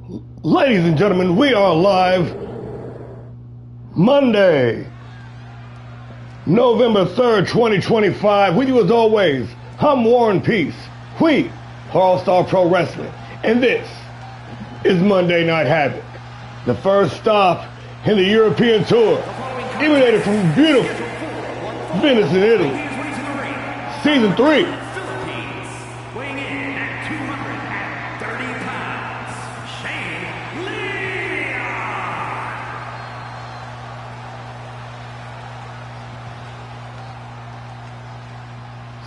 Ladies and gentlemen, we are live Monday, November 3rd, 2025. With you as always, I'm Warren Peace. We are All-Star Pro Wrestling. And this is Monday Night Havoc, the first stop in the European Tour, emanated from beautiful Venice in Italy. Season 3.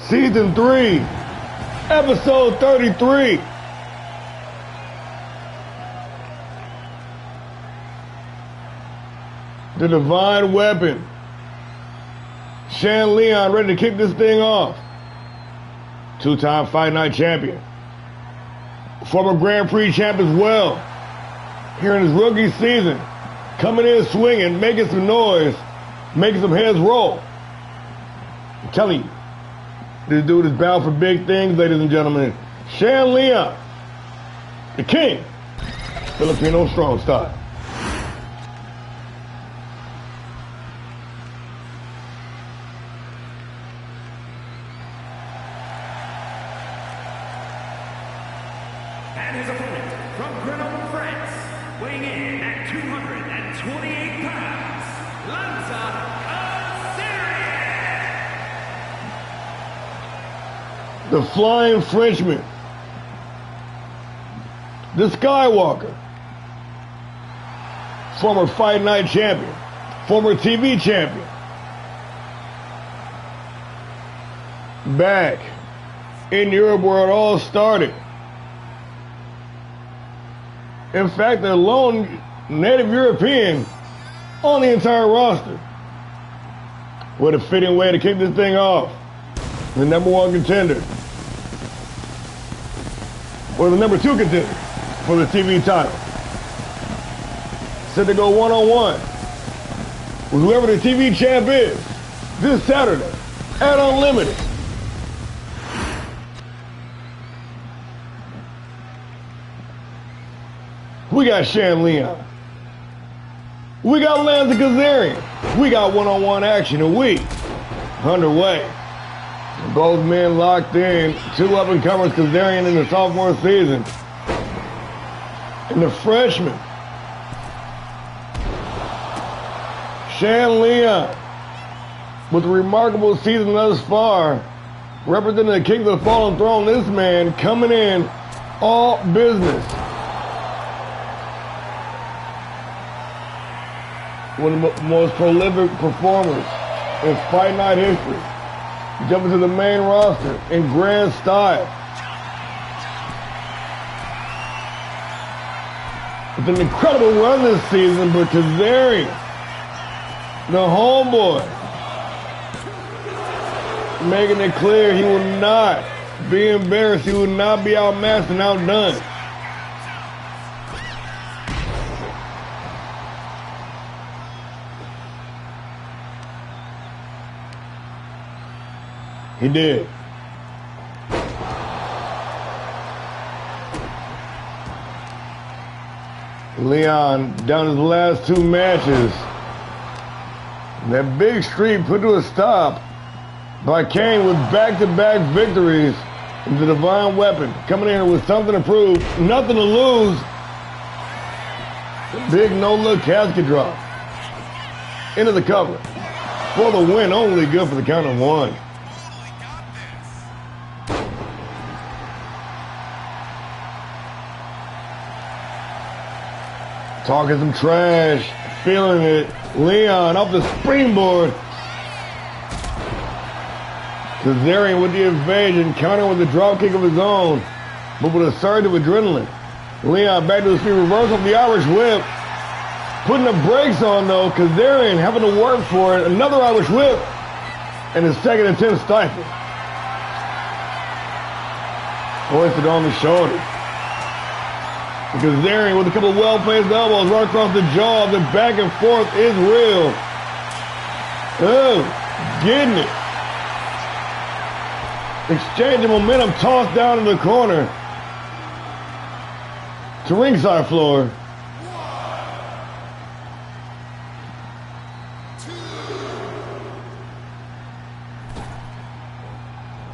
Season 3, Episode 33. The Divine Weapon. Shan Leon ready to kick this thing off. Two-time Fight Night champion. Former Grand Prix champ as well. Here in his rookie season. Coming in swinging, making some noise, making some heads roll. I'm telling you. This dude is bound for big things, ladies and gentlemen. Shan Leon, the king, Filipino strong style. And his opponent from Grenoble, France, weighing in at 228 pounds, Lanza. The Flying Frenchman, the Skywalker, former Fight Night champion, former TV champion, back in Europe where it all started. In fact, the lone native European on the entire roster. What a fitting way to kick this thing off. The number one contender. Or the number two contender for the TV title. Set to go one-on-one with whoever the TV champ is this Saturday at Unlimited. We got Shan Leon. We got Lanza Kazarian. We got one-on-one action, and we underway. Both men locked in, two up-and-comers, Kazarian in the sophomore season. And the freshman, Shan Leon, with a remarkable season thus far, representing the King of the Fallen Throne, this man coming in all business. One of the most prolific performers in Fight Night history. Jumping to the main roster in grand style. It's an incredible run this season, but Kazarian, the homeboy, making it clear he will not be embarrassed. He will not be outmatched and outdone. He did. Leon down his last two matches. That big streak put to a stop by Kane with back-to-back victories. The Divine Weapon coming in with something to prove, nothing to lose. Big no-look casket drop into the cover for the win. Only good for the count of one. Talking some trash, feeling it. Leon off the springboard. Kazarian with the evasion, countering with the drop kick of his own, but with a surge of adrenaline. Leon back to the speed, reverse off the Irish whip. Putting the brakes on though, Kazarian having to work for it. Another Irish whip, and his second attempt stifled. Hoisted on the shoulder. Kazarian with a couple of well-placed elbows right across the jaw. The back and forth is real. Oh, getting it. Exchanging momentum, tossed down in the corner. to ringside floor.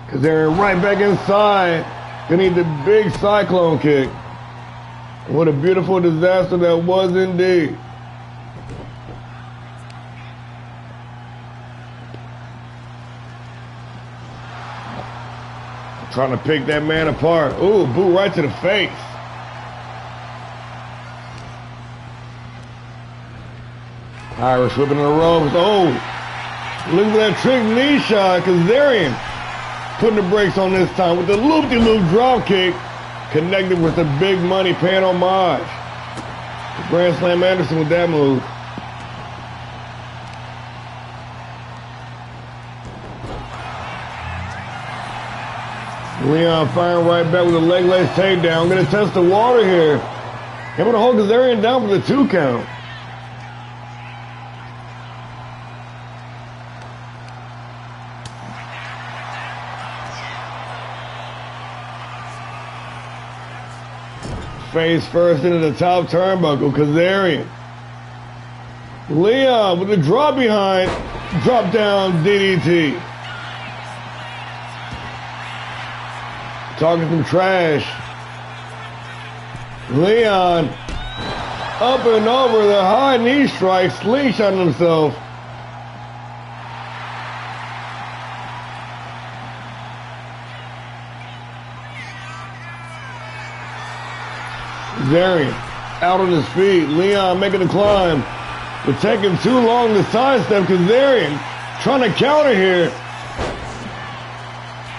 Because they're right back inside. Gonna need the big cyclone kick. What a beautiful disaster that was indeed. Trying to pick that man apart. Ooh, boot right to the face. Irish whipping the ropes. Oh, look at that trick knee shot. Kazarian putting the brakes on this time with the loop-de-loop drop kick, connected with the big money pan homage. Grand Slam Anderson with that move. Leon firing right back with a leg lace takedown. Gonna test the water here. Able to hold Kazarian down for the 2 count. Face first into the top turnbuckle. Kazarian. Leon with the drop behind. Drop down DDT. Talking some trash. Leon up and over the high knee strike, slingshot himself. Kazarian out on his feet. Leon making the climb. But taking too long to sidestep. Kazarian trying to counter here.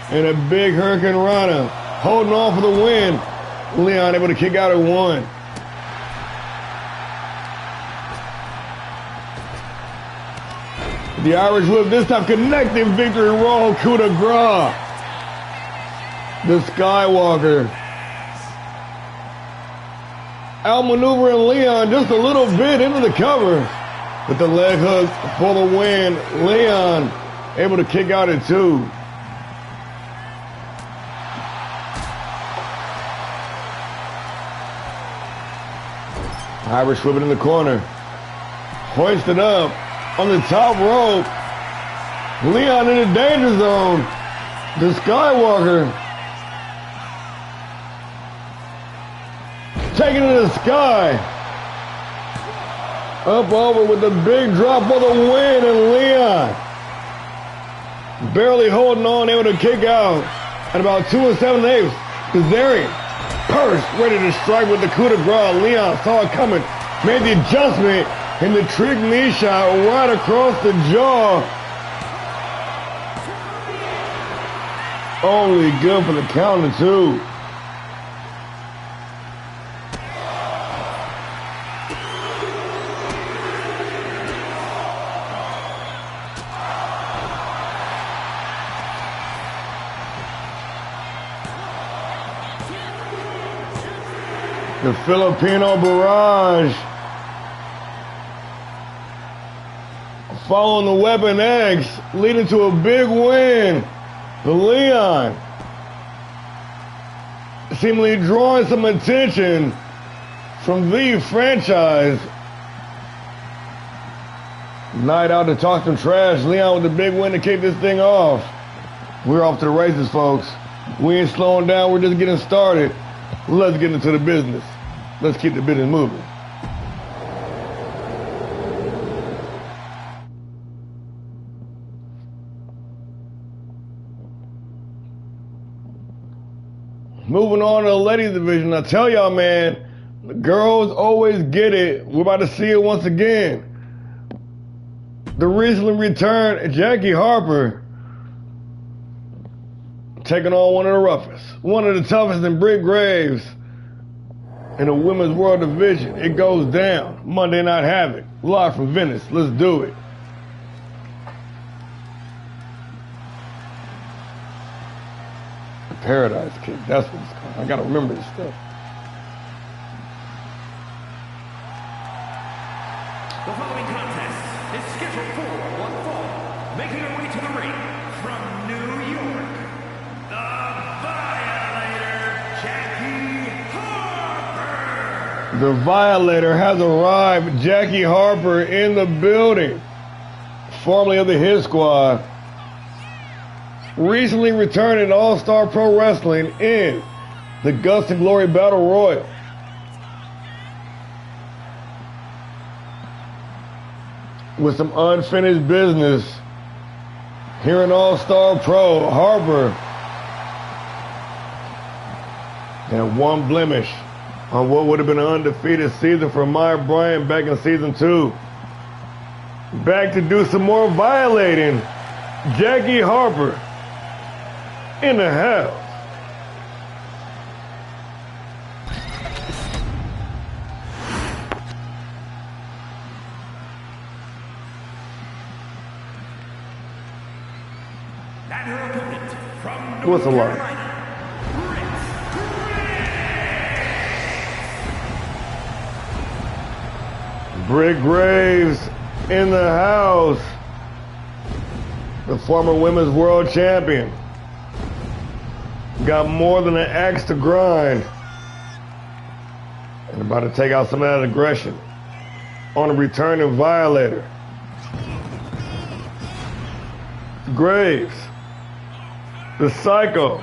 And a big Hurricane Rana holding on for the win. Leon able to kick out at 1. The Irish whip this time connecting victory roll. Coup de grace. The Skywalker. Outmaneuvering Leon just a little bit into the cover. With the leg hook for the win. Leon able to kick out at 2. Irish whipping in the corner. Hoisted up on the top rope. Leon in the danger zone. The Skywalker. Taking it to the sky. Up over with the big drop for the win. And Leon barely holding on, able to kick out at about 2 7/8. Kazarian Purse ready to strike with the coup de grace. Leon saw it coming, made the adjustment, and the trick knee shot right across the jaw. Only good for the count of 2. The Filipino barrage. Following the Weapon X, leading to a big win. The Leon seemingly drawing some attention from the franchise. Night out to talk some trash. Leon with the big win to kick this thing off. We're off to the races, folks. We ain't slowing down. We're just getting started. Let's get into the business. Let's keep the business moving. Moving on to the ladies division. I tell y'all, man, the girls always get it. We're about to see it once again. The recently returned Jackie Harper taking on one of the roughest, one of the toughest in Britt Graves in the Women's World Division. It goes down. Monday Night Havoc, live from Venice. Let's do it. The Paradise Kick, that's what it's called. I gotta remember this stuff. The following contest is scheduled for one fall. Making her way to the ring from New York, the Violator, Jackie Harper. The Violator has arrived. Jackie Harper in the building, formerly of the Hit Squad. Recently returned in All-Star Pro Wrestling in the Guts and Glory Battle Royal. With some unfinished business here in All-Star Pro, Harper had one blemish on what would have been an undefeated season for Maya Bryant back in season 2. Back to do some more violating. Jackie Harper in the house. And her opponent from What's a North lot? Carolina, Britt Graves in the house. The former women's world champion. Got more than an axe to grind. And about to take out some of that aggression on a returning Violator. Graves, the Psycho,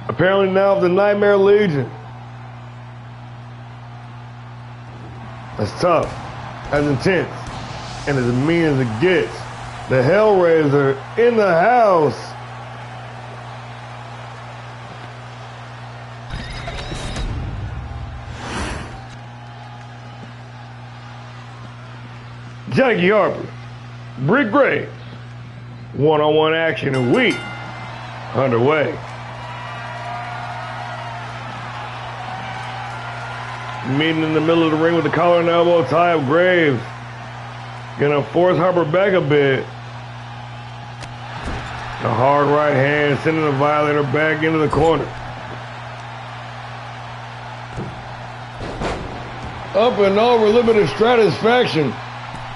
apparently now of the Nightmare Legion. That's tough, as intense, and as mean as it gets. The Hellraiser in the house. Jackie Harper, Britt Graves, one-on-one action a week underway. Meeting in the middle of the ring with the collar and elbow tie of Graves. Gonna force Harper back a bit. A hard right hand sending the Violator back into the corner. Up and over, a little bit of stratisfaction.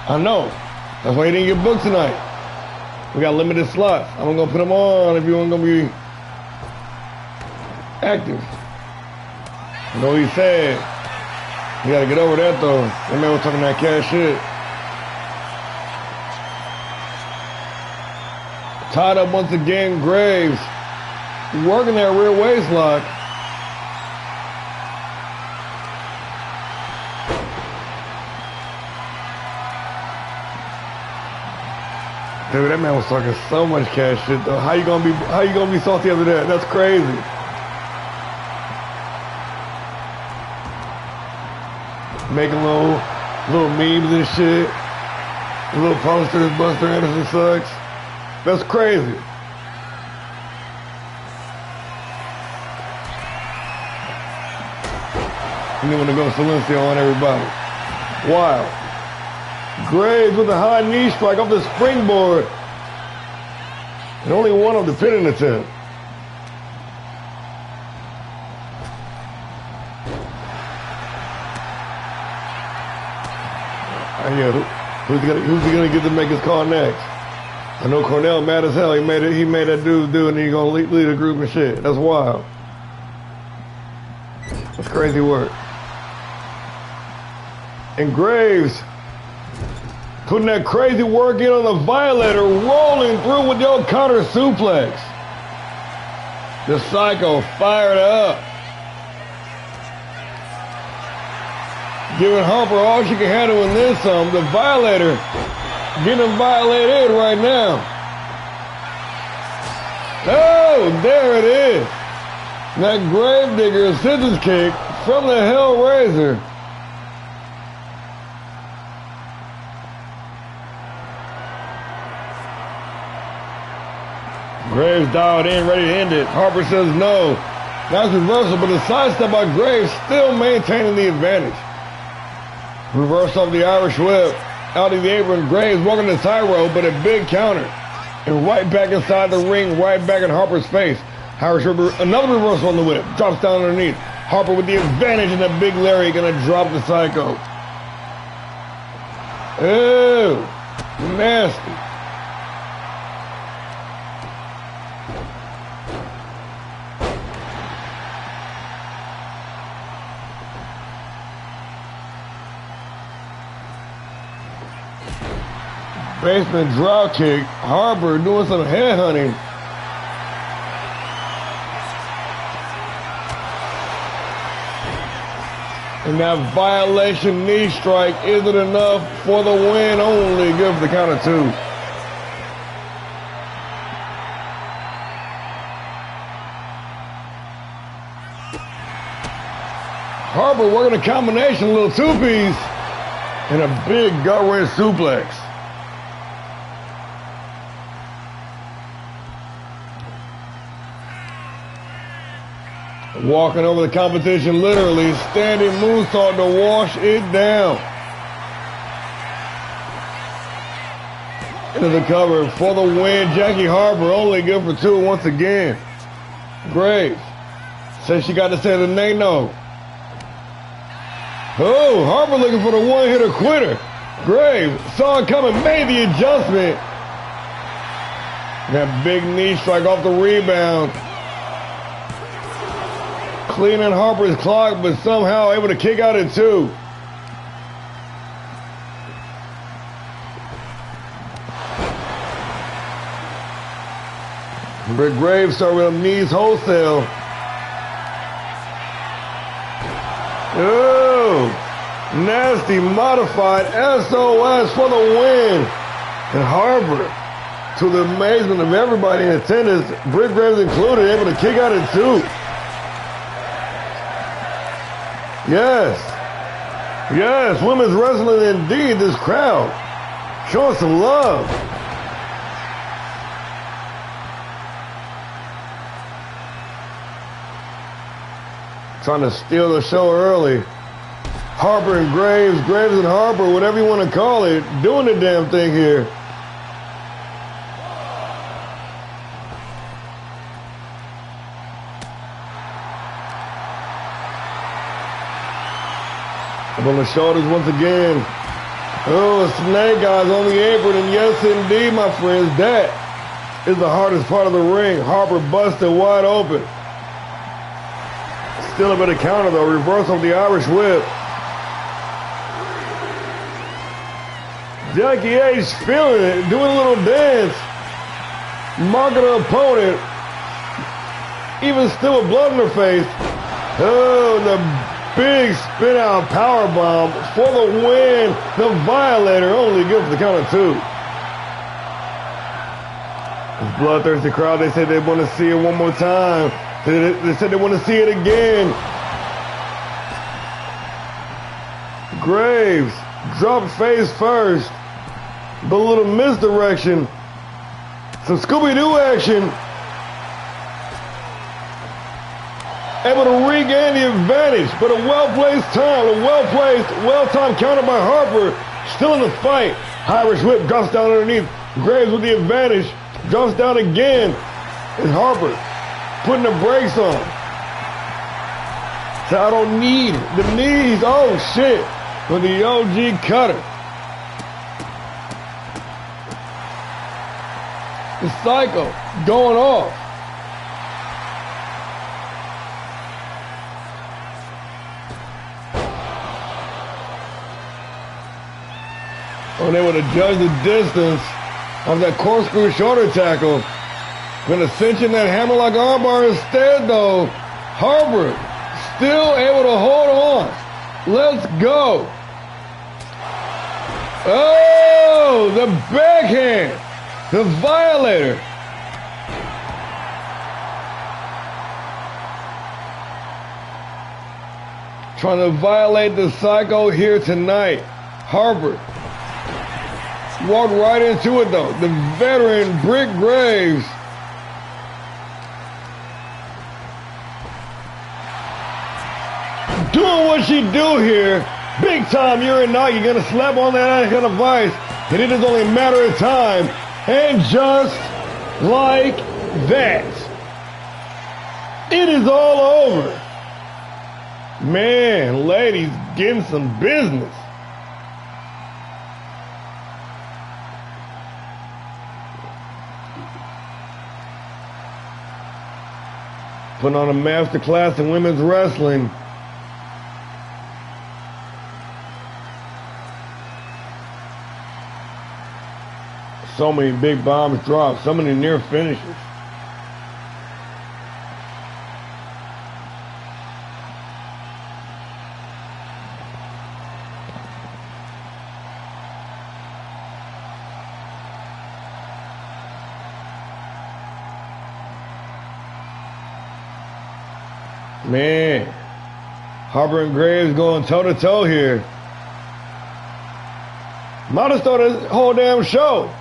I know. That's why he didn't get booked tonight. We got limited slots. I'm gonna put them on if you want to be active. You know what he said. You gotta get over that though. That man was talking that cash shit. Tied up once again, Graves. Working that rear waist lock. Dude, that man was talking so much cash shit though. How you gonna be salty after that? That's crazy. Making little memes and shit. Little posters, Buster Anderson sucks. That's crazy. And then when they go Silencio on everybody. Wow. Graves with a high knee strike off the springboard. And only one of the pinning attempt. Yeah, who's he gonna get to make his call next? I know Cornell mad as hell. He made that dude do it, and he's gonna lead a group and shit. That's wild. That's crazy work. And Graves putting that crazy work in on the Violator, rolling through with the old counter suplex. The Psycho fired up. Giving Harper all she can handle in this some. The Violator getting violated right now. Oh, there it is. That Gravedigger scissors kick from the Hellraiser. Graves dialed in, ready to end it. Harper says no. That's reversal, but the sidestep by Graves still maintaining the advantage. Reverse off the Irish whip. Out of the apron, Graves walking the tightrope, but a big counter. And right back inside the ring, right back in Harper's face. Irish whip, another reversal on the whip. Drops down underneath. Harper with the advantage and a big lariat gonna drop the Psycho. Ew. Nasty. Basement drop kick. Harper doing some headhunting. And that violation knee strike isn't enough for the win. Only good for the count of 2. Harper working a combination, a little 2-piece, and a big gut-wrench suplex. Walking over the competition, literally standing moonsault to wash it down. Into the cover for the win. Jackie Harper only good for 2 once again. Graves says she got to say the no. Oh, Harper looking for the one-hitter quitter. Graves saw it coming, made the adjustment. That big knee strike off the rebound. Cleaning Harper's clock, but somehow able to kick out at 2. Britt Graves started with them knees wholesale. Oh, nasty modified SOS for the win. And Harper, to the amazement of everybody in attendance, Britt Graves included, able to kick out at 2. Yes, women's wrestling indeed, this crowd. Showing some love. Trying to steal the show early. Harper and Graves, Graves and Harper, whatever you want to call it, doing the damn thing here. Up on the shoulders once again. Oh, snake eyes on the apron, and yes indeed, my friends, that is the hardest part of the ring. Harper busted wide open. Still a bit of counter though, reverse of the Irish whip. Jackie H feeling it, doing a little dance. Marking her opponent. Even still with blood in her face. Oh, the big spin out power bomb for the win. The Violator only good for the count of 2. This bloodthirsty crowd, they said they want to see it one more time. They said they want to see it again. Graves dropped face first, but a little misdirection. Some Scooby-Doo action. Able to regain the advantage, but a well-placed time, a well-timed counter by Harper. Still in the fight. Irish whip drops down underneath. Graves with the advantage, drops down again. And Harper putting the brakes on. So I don't need the knees. Oh, shit. With the OG cutter. The Psycho going off. Oh, they would have judged the distance of that corkscrew shoulder tackle. Gonna cinch in that hammerlock armbar instead, though. Harper still able to hold on. Let's go. Oh, the backhand. The Violator. Trying to violate the Psycho here tonight. Harper walked right into it, though. The veteran Britt Graves. Doing what she do here. Big time you're in now. You're going to slap on that kind of vice. And it is only a matter of time. And just like that, it is all over. Man, ladies, getting some business. Putting on a master class in women's wrestling. So many big bombs dropped, so many near finishes. Man, Harper and Graves going toe-to-toe here. Might have started this whole damn show.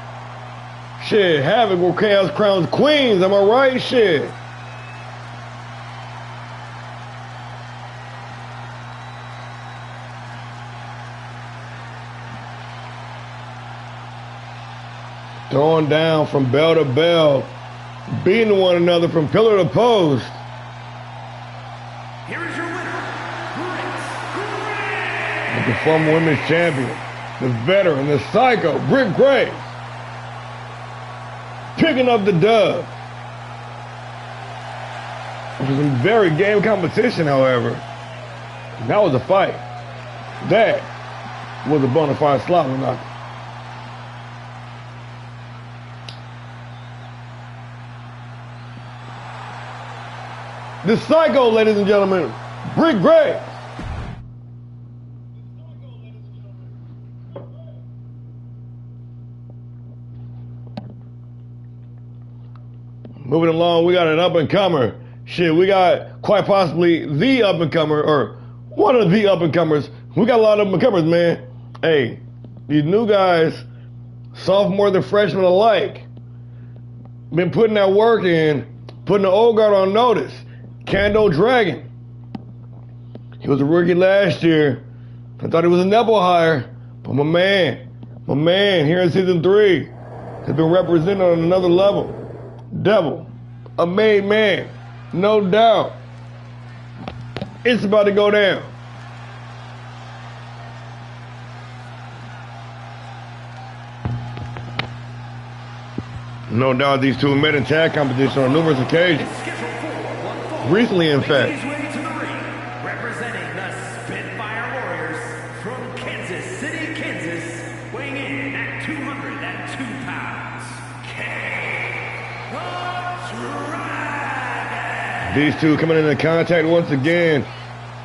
Shit, HAVOK will Chaos Crowns Queens, am I right? Shit. Throwing down from bell to bell, beating one another from pillar to post. Here is your winner, The former women's champion, the veteran, the psycho, Britt Graves, picking up the dub. It was a very game competition, however. That was a fight. That was a bona fide slot knocker. The psycho, ladies and gentlemen, Britt Graves. Moving along, we got an up-and-comer. Shit, we got quite possibly the up-and-comer, or one of the up-and-comers. We got a lot of up-and-comers, man. Hey, these new guys, sophomores and freshmen alike, been putting that work in, putting the old guard on notice. Kando Dragon. He was a rookie last year. I thought he was a Nebo hire, but my man here in season 3 has been represented on another level. Devil, a made man, no doubt. It's about to go down. No doubt these two met in tag competition on numerous occasions. Recently, in fact. Representing the Spitfire Warriors from Kansas City, Kansas, weighing in at 202 pounds, K. These two coming into contact once again,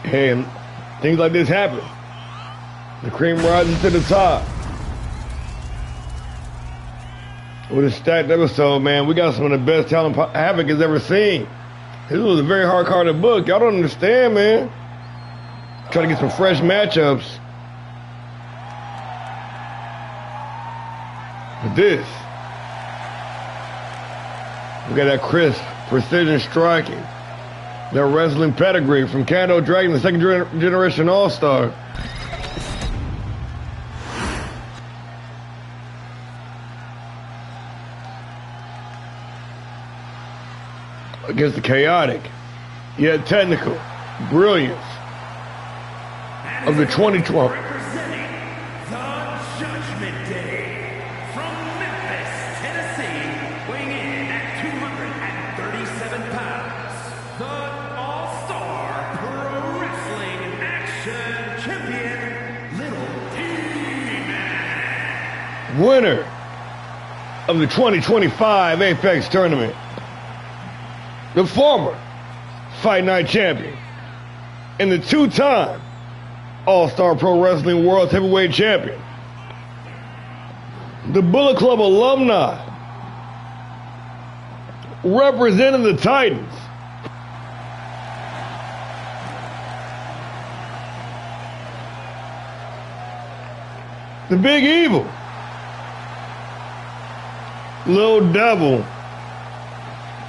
and things like this happen. The cream rises to the top. With a stacked episode, man, we got some of the best talent HAVOK has ever seen. This was a very hard card to book. Y'all don't understand, man. Trying to get some fresh matchups. But this, we got that crisp precision striking. That wrestling pedigree from Kando Dragon, the second generation All-Star. Against the chaotic, yet technical brilliance of the 2012. Representing the Judgment Day from Memphis, Tennessee, weighing in at 237 pounds, the All-Star Pro Wrestling Action Champion, Little D-Man. Winner of the 2025 Apex Tournament. The former Fight Night champion and the two-time All-Star Pro Wrestling World Heavyweight Champion. The Bullet Club alumni representing the Titans. The Big Evil. Little Devil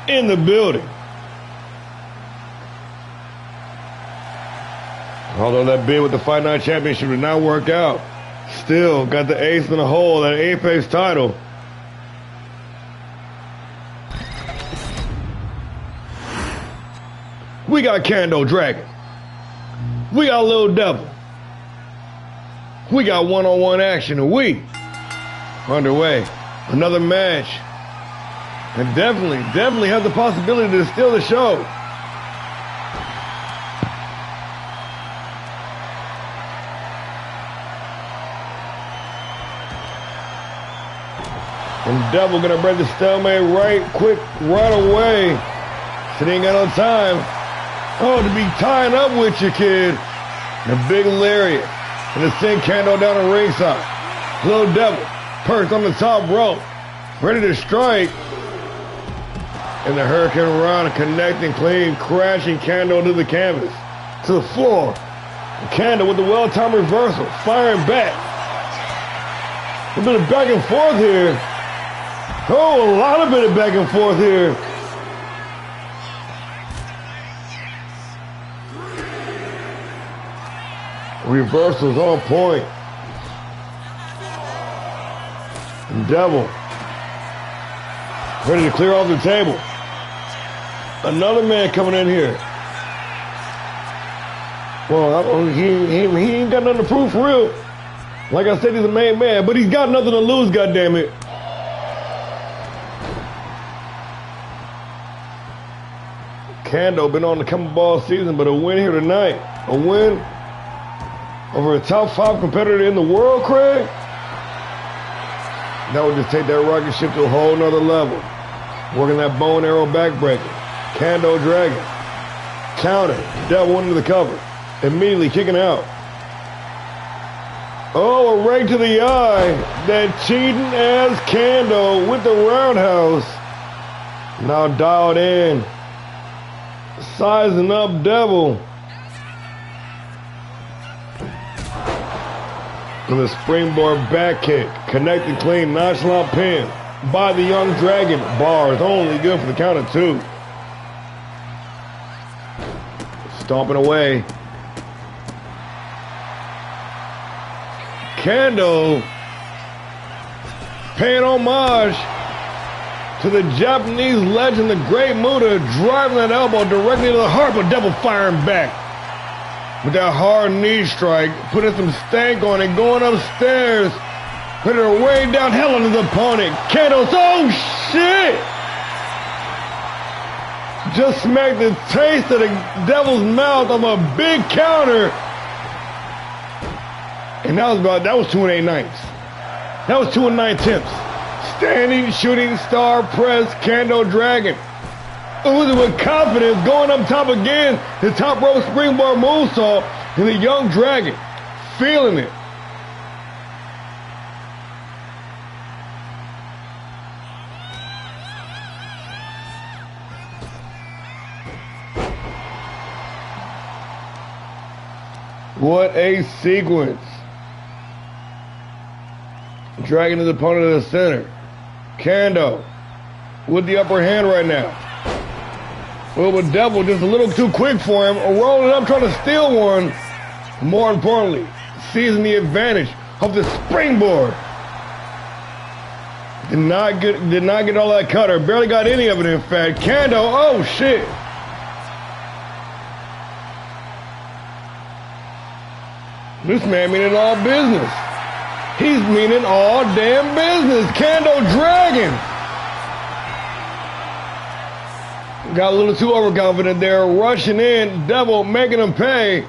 in the building. Although that bid with the Fight Night Championship did not work out, still got the ace in the hole, that Apex title. We got Kando Dragon. We got Little Devil. We got one-on-one action, and we underway. Another match. And definitely has the possibility to steal the show. And Devil gonna break the stalemate right away. So they ain't got no time. Oh, to be tying up with you, kid. And a big lariat. And a send Kendo down the ringside. Little Devil perched on the top rope. Ready to strike. And the Hurricane Rana connecting clean, crashing Kendo to the canvas. To the floor. And Kendo with the well-timed reversal. Firing back. A bit of back and forth here. Oh, a lot of bit of back and forth here. Reversals on point. And Devil ready to clear off the table. Another man coming in here. Well, he ain't got nothing to prove for real. Like I said, he's a main man, but he's got nothing to lose, goddammit. Kendo been on the come ball season, but a win here tonight. A win over a top 5 competitor in the world, Craig. That would just take that rocket ship to a whole nother level. Working that bow and arrow backbreaker. Kendo dragging. Counter. Devil into the cover. Immediately kicking out. Oh, a rake to the eye. That cheating ass Kendo with the roundhouse. Now dialed in. Sizing up Devil. And the springboard back kick. Connected clean. Nonchalant pin. By the Young Dragon. Bars only good for the count of 2. Stomping away. Kendo paying homage to the Japanese legend, the Great Muta, driving that elbow directly to the heart, but Devil firing back with that hard knee strike, putting some stank on it, going upstairs, putting her way down hell on his opponent. Kendo's, oh shit! Just smacked the taste of the Devil's mouth of a big counter. And that was 2 1/8. That was 2 9/10. Standing, shooting star press, Kendo dragging. Oozing with confidence, going up top again. The top rope springboard moonsault, and the Young Dragon feeling it. What a sequence. Dragging his opponent to the center. Kendo with the upper hand right now. Well, but Devil just a little too quick for him. Rolling up, trying to steal one. More importantly, seizing the advantage of the springboard. Did not get all that cutter. Barely got any of it, in fact. Kendo, oh shit. This man meaning all business. He's meaning all damn business. Kendo dragging. Got a little too overconfident there. Rushing in. Devil making him pay.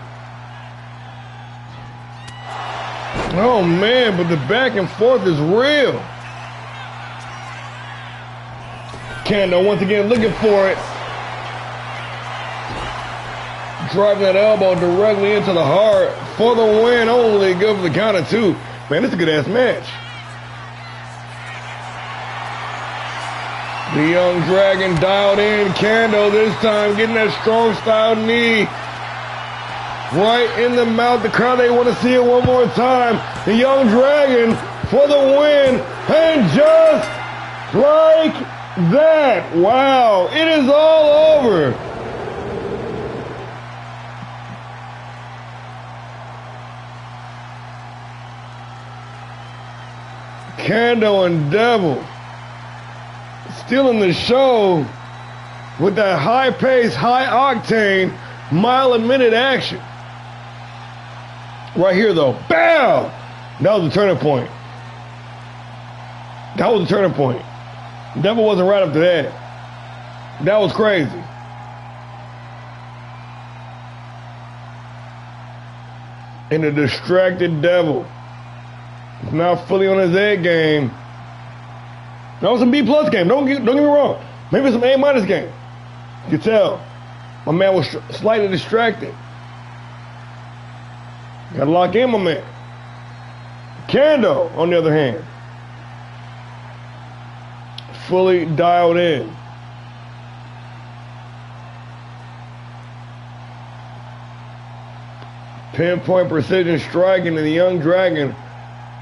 Oh man, but the back and forth is real. Kendo once again looking for it. Driving that elbow directly into the heart for the win only. Good for the count of 2. Man, this is a good-ass match. The Young Dragon dialed in. Kendo this time getting that strong style knee right in the mouth. The crowd, they want to see it one more time. The Young Dragon for the win. And just like that. Wow. It is all over. Kendo and Devil stealing the show with that high pace, high octane, mile-a-minute action. Right here though, bam! That was the turning point. That was the turning point. Devil wasn't right after that. That was crazy. And the distracted Devil, now fully on his A game. That was a B+ game. Don't get me wrong. Maybe some A- game. You can tell my man was slightly distracted. Got to lock in, my man. Kando, on the other hand, fully dialed in. Pinpoint precision striking, and the young dragon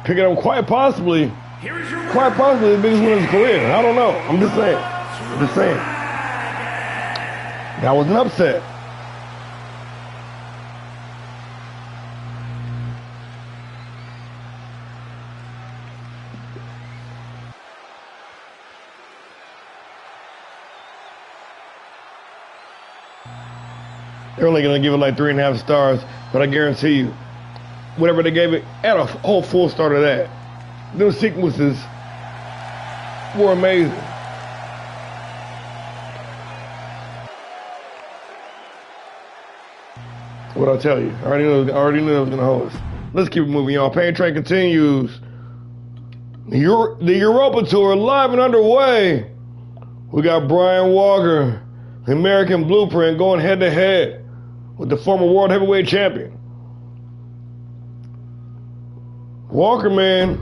picking up quite possibly the biggest win of his career. I don't know. I'm just saying. That was an upset. They're only going to give it like 3.5 stars, but I guarantee you, whatever they gave it, add a whole full star to that. Those sequences were amazing. What'd I tell you? I already knew I was going to host. Let's keep it moving, y'all. Pain Train continues. The Europa Tour live and underway. We got Brian Walker, the American Blueprint, going head-to-head with the former World Heavyweight Champion. Walker, man.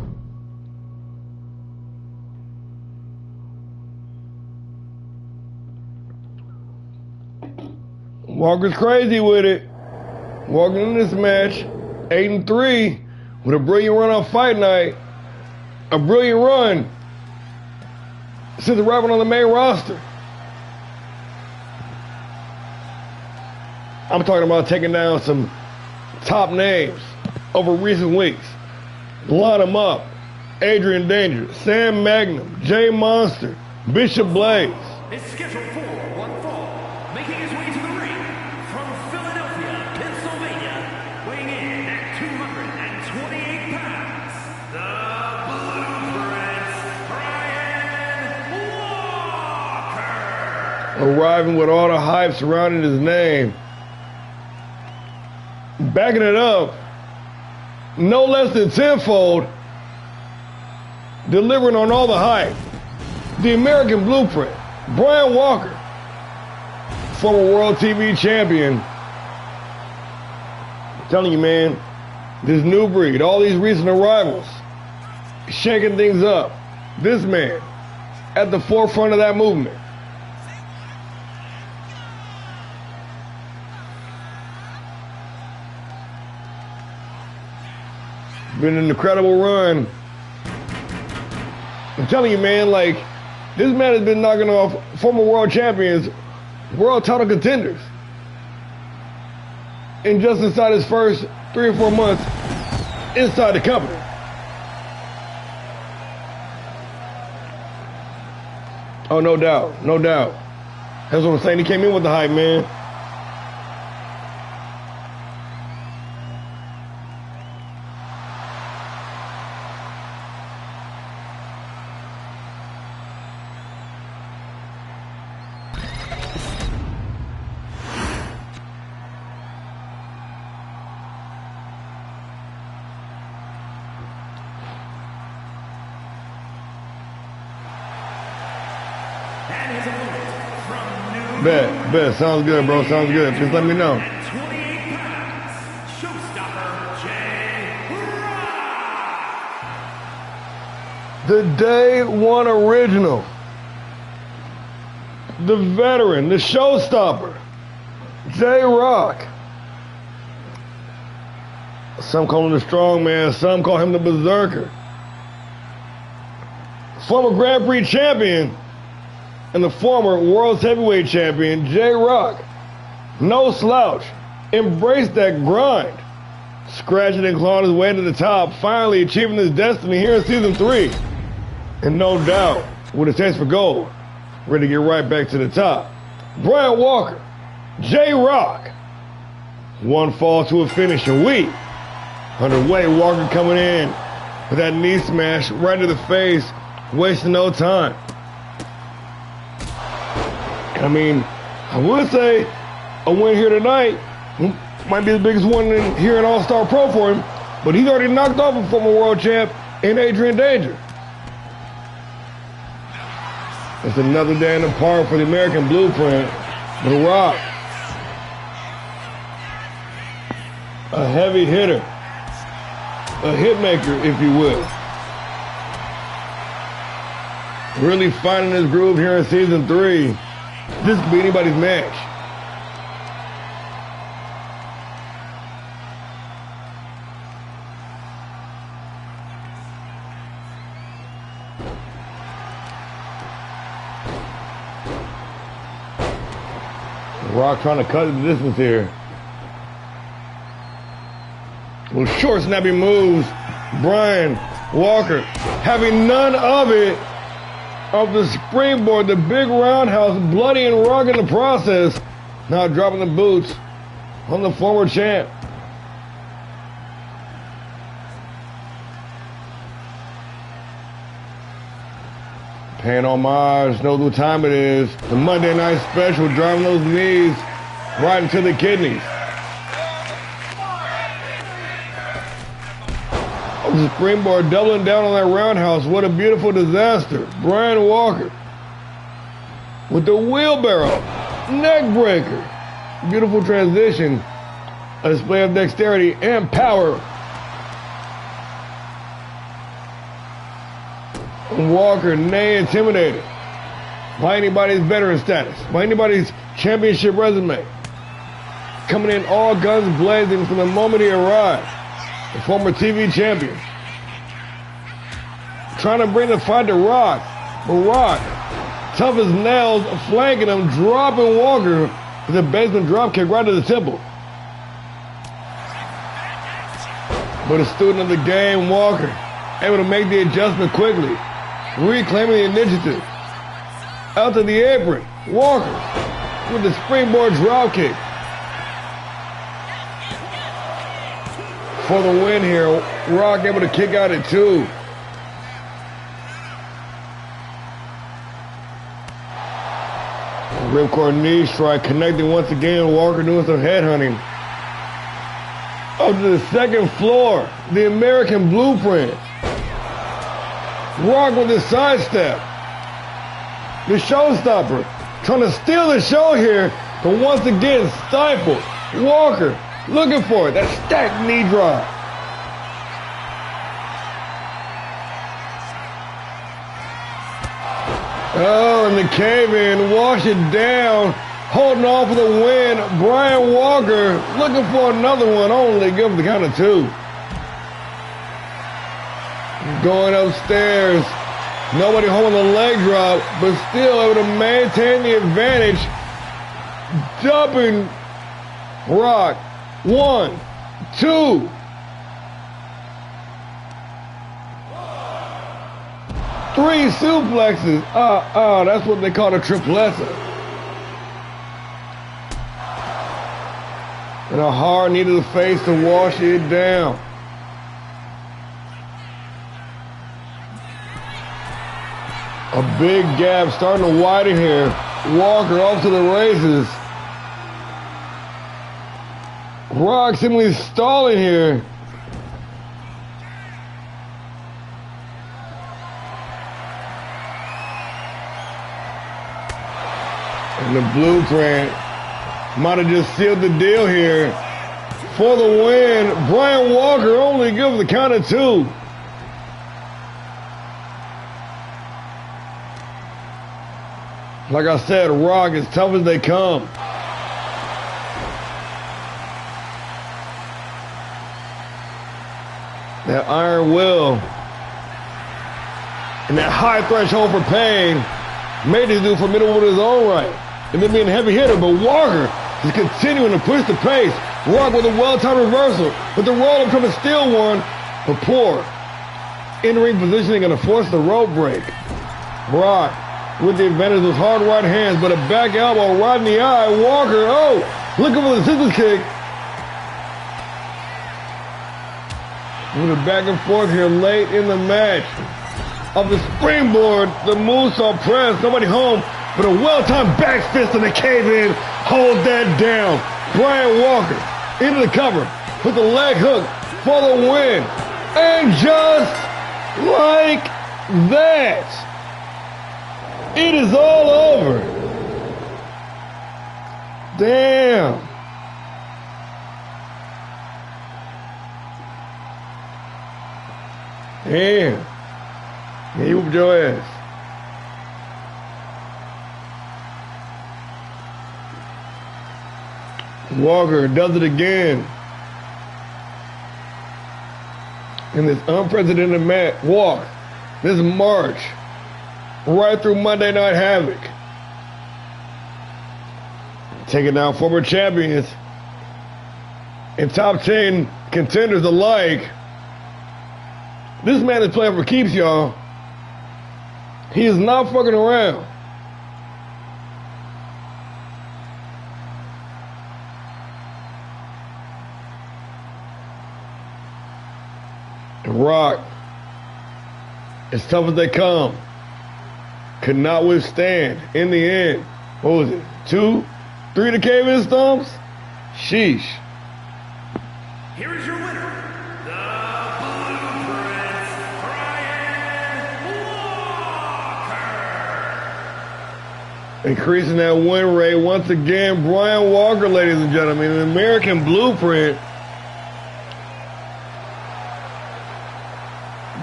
Walker's crazy with it. Walking in this match, 8-3, with a brilliant run on Fight Night. A brilliant run since arriving on the main roster. I'm talking about taking down some top names over recent weeks. Line them up. Adrian Danger, Sam Magnum, Jay Monster, Bishop Blaze. Is scheduled for one fall, making his way to the ring from Philadelphia, Pennsylvania, weighing in at 228 pounds, the Blueprint, Brian Walker. Arriving with all the hype surrounding his name. Backing it up, no less than tenfold, delivering on all the hype. The American Blueprint, Brian Walker, former World TV Champion. I'm telling you, man, this new breed, all these recent arrivals, shaking things up. This man at the forefront of that movement. Been an incredible run. I'm telling you, man, like, this man has been knocking off former world champions, world title contenders, in just inside his first 3 or 4 months inside the company. Oh, no doubt, no doubt. That's what I'm saying. He came in with the hype, man. Bet. Sounds good, bro. Sounds good. Just let me know. 28 pounds, showstopper Jay Rock. The Day One original. The veteran, the showstopper, Jay Rock. Some call him the strong man, some call him the berserker. Former Grand Prix champion and the former World Heavyweight Champion, Jay Rock. No slouch. Embraced that grind. Scratching and clawing his way to the top, finally achieving his destiny here in Season 3. And no doubt, with a taste for gold, ready to get right back to the top. Brian Walker, Jay Rock. One fall to a finish, and we underway. Walker coming in with that knee smash right to the face, wasting no time. I mean, I would say a win here tonight might be the biggest one here in ALLSTAR Pro for him, but he's already knocked off a former world champ in Adrian Danger. It's another day in the park for the American Blueprint. The Rock, a heavy hitter, a hit maker, if you will. Really finding his groove here in season 3. This could be anybody's match. Rock trying to cut the distance here. With short, snappy moves. Brian Walker having none of it. Of the springboard, the big roundhouse, bloody and rug in the process. Now dropping the boots on the former champ. Paying homage, knows what time it is. The Monday Night Special, driving those knees right into the kidneys. The springboard doubling down on that roundhouse. What a beautiful disaster. Brian Walker with the wheelbarrow, neck breaker. Beautiful transition. A display of dexterity and power. Walker, nay, intimidated by anybody's veteran status, by anybody's championship resume. Coming in all guns blazing from the moment he arrived. The former TV champion. Trying to bring the fight to Rock. But Rock, tough as nails, flanking him, dropping Walker with a basement dropkick right to the temple. But a student of the game, Walker, able to make the adjustment quickly, reclaiming the initiative. Out to the apron, Walker with the springboard dropkick. For the win here, Rock able to kick out at 2. Ripcord knee strike connecting once again. Walker doing some headhunting. Up to the second floor, the American Blueprint. Rock with his sidestep. The showstopper trying to steal the show here, but once again stifled. Walker looking for it. That stacked knee drop. Oh, and the cave-in, wash it down, holding on for the win. Brian Walker looking for another one, only give him the count of 2. Going upstairs, nobody holding the leg drop, but still able to maintain the advantage. Dumping Rock. 1, 2. Three suplexes. That's what they call a triplessa. And a hard knee to the face to wash it down. A big gap starting to widen here. Walker off to the races. Rock simply stalling here. And the Blueprint might have just sealed the deal here. For the win, Brian Walker only gives the count of 2. Like I said, Rock as tough as they come. That iron will and that high threshold for pain made this dude formidable with his own right. And then being a heavy hitter, but Walker is continuing to push the pace. Rock with a well-timed reversal, but the roll-up coming still one, but poor. In-ring positioning going to force the rope break. Rock with the advantage of hard right hands, but a back elbow right in the eye. Walker, looking for the scissors kick. With a back and forth here late in the match. Of the springboard, the moonsault press, nobody home, but a well-timed back fist in the cave-in. Hold that down. Brian Walker into the cover with the leg hook for the win. And just like that, It is all over. Damn. Damn. Yeah, you whooped your ass. Walker does it again. In this unprecedented walk, this march, right through Monday Night Havoc. Taking down former champions and top 10 contenders alike. This man is playing for keeps, y'all. He is not fucking around. Rock, as tough as they come, could not withstand in the end. What was it? 2, 3 to cave in his thumbs? Sheesh. Here is your winner, the Blueprint, Brian Walker. Increasing that win rate once again, Brian Walker, ladies and gentlemen, an American Blueprint.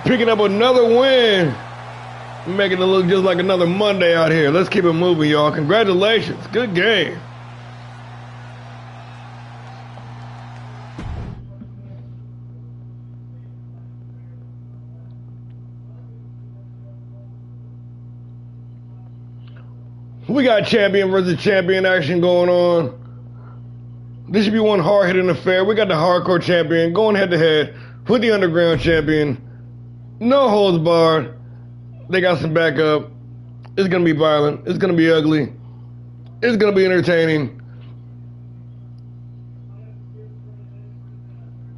Picking up another win, making it look just like another Monday out here. Let's keep it moving, y'all. Congratulations. Good game. We got champion versus champion action going on. This should be one hard-hitting affair. We got the hardcore champion going head-to-head with the underground champion. No holds barred. They got some backup. It's going to be violent. It's going to be ugly. It's going to be entertaining.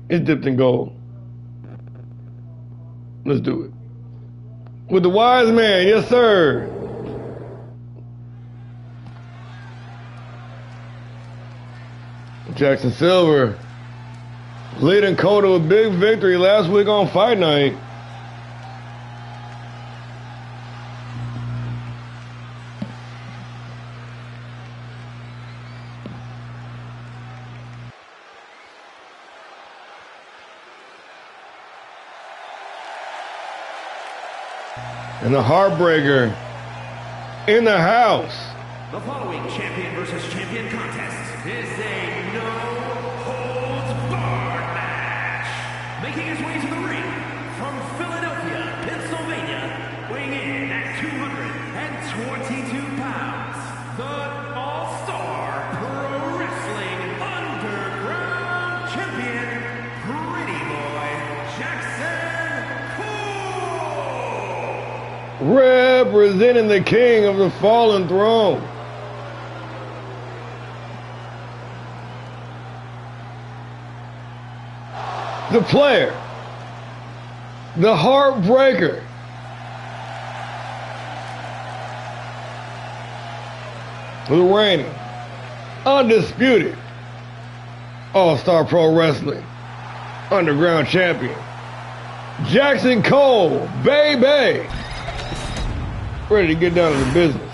It's dipped in gold. Let's do it. With the wise man, yes, sir. Jackson Silver leading Cole to a big victory last week on Fight Night. And the Heartbreaker in the house. The following champion versus champion contest is a no-holds-barred match. Making his way to the ring from Philadelphia, Pennsylvania, weighing in at 222 pounds, the ALLSTAR Pro Wrestling Underground Champion, Pretty Boy Jackson Cole. Representing the king of the fallen throne. The player, the Heartbreaker, the reigning, undisputed All-Star Pro Wrestling Underground Champion, Jackson Cole, baby, ready to get down to the business.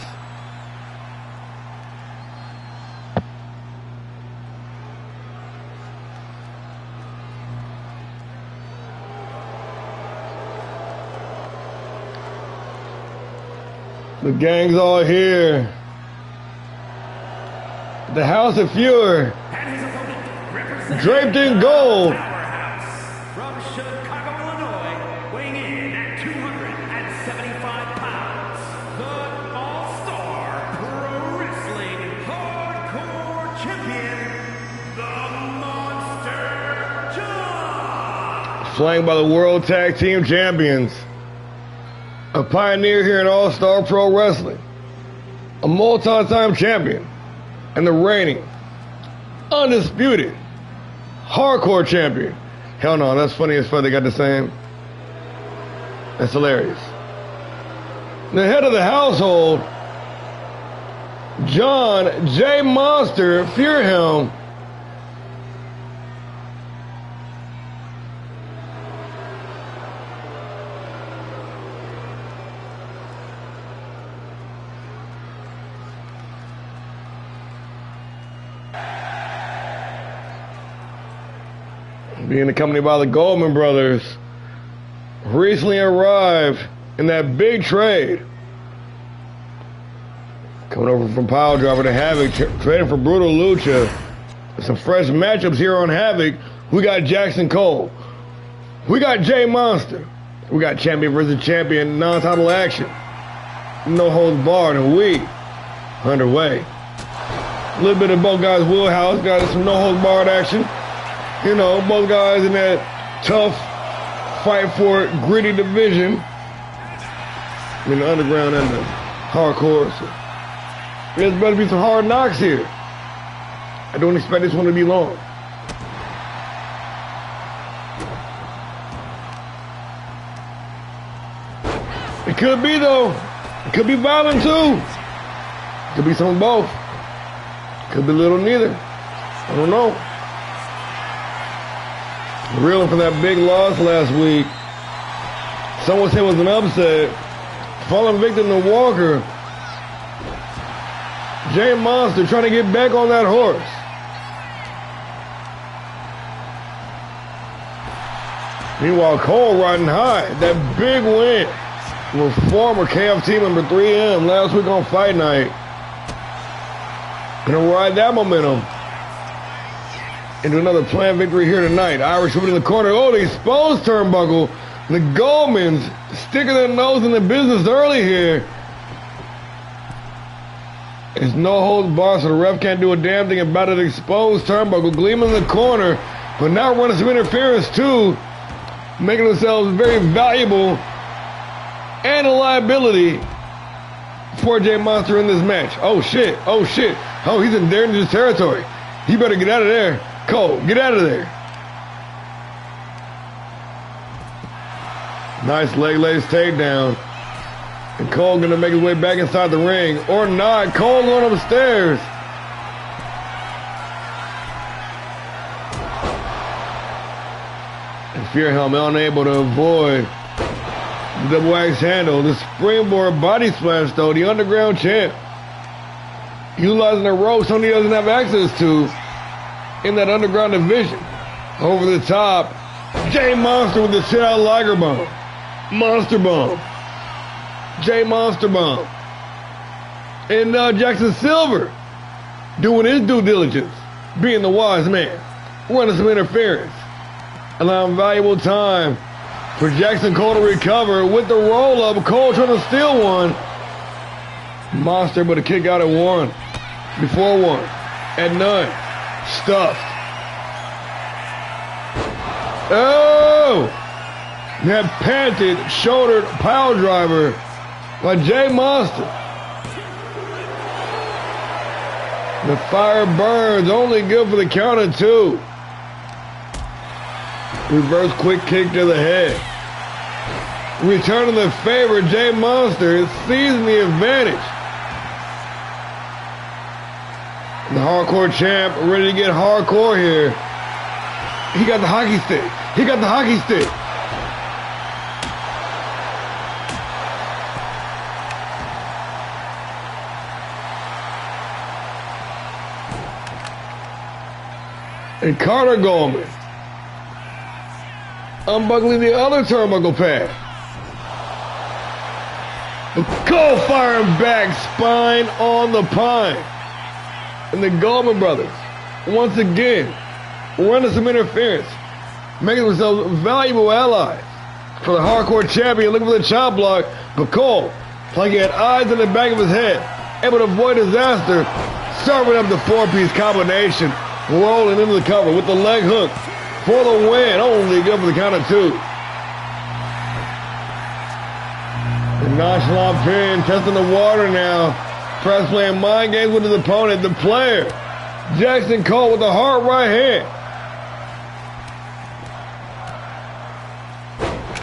The gang's all here. The House of Fury, draped in gold. From Chicago, Illinois, weighing in at 275 pounds, the All-Star Pro Wrestling Hardcore Champion, the Monster John. Flanked by the World Tag Team Champions. A pioneer here in All-Star Pro Wrestling, a multi-time champion, and the reigning, undisputed, hardcore champion. Hell no, that's funny as fuck they got the same. That's hilarious. The head of the household, John J. Monster Fearhelm. being accompanied by the Goldman brothers, recently arrived in that big trade. Coming over from Pile Driver to HAVOK, trading for Brutal Lucha. Some fresh matchups here on HAVOK. We got Jackson Cole. We got Jay Monster. We got champion versus champion non-title action. No holds barred, and we underway. A little bit of both guys' wheelhouse. Got some no holds barred action. You know, both guys in that tough fight for gritty division. In the underground and the hardcore. So there's better be some hard knocks here. I don't expect this one to be long. It could be though. It could be violent too. It could be some of both. Could be a little neither. I don't know. Reeling from that big loss last week. Someone said it was an upset. Falling victim to Walker. Jay Monster trying to get back on that horse. Meanwhile, Cole riding high. That big win with former KFT member 3M last week on Fight Night. Gonna ride that momentum into another planned victory here tonight. Irish moving in the corner. Oh, the exposed turnbuckle. The Goldmans sticking their nose in the business early here. It's no holds barred, so the ref can't do a damn thing about it. Exposed turnbuckle. Gleaming in the corner, but now running some interference too. Making themselves very valuable and a liability for Jay Monster in this match. Oh shit, oh shit. Oh, he's in dangerous territory. He better get out of there. Cole, get out of there. Nice leg lace takedown. And Cole gonna make his way back inside the ring. Or not. Cole going upstairs. And Fear Helmet unable to avoid the double axe handle. The springboard body splash though. The underground champ. Utilizing the ropes Tony doesn't have access to in that underground division. Over the top. Jay Monster with the sit out Liger bomb. Monster bomb. Jay Monster bomb. And Jackson Silver doing his due diligence. Being the wise man. Running some interference. Allowing valuable time for Jackson Cole to recover with the roll up. Cole trying to steal one. Monster able to kick out at one. Before one. At none. Stuffed. Oh! That panted, shouldered pile driver by Jay Monster. The fire burns, only good for the count of two. Reverse quick kick to the head. Returning the favor, Jay Monster is seizing the advantage. The hardcore champ ready to get hardcore here. He got the hockey stick. He got the hockey stick. And Carter Goldman unbuckling the other turnbuckle pad. Cole firing back, spine on the pine. And the Goldman brothers, once again, running some interference, making themselves valuable allies for the hardcore champion, looking for the chop block. But Cole, like he had eyes in the back of his head, able to avoid disaster, serving up the four-piece combination, rolling into the cover with the leg hook for the win. Only good for the count of two. The nonchalant pin, testing the water now. Perhaps playing mind games with his opponent, the player. Jackson Cole with the hard right hand.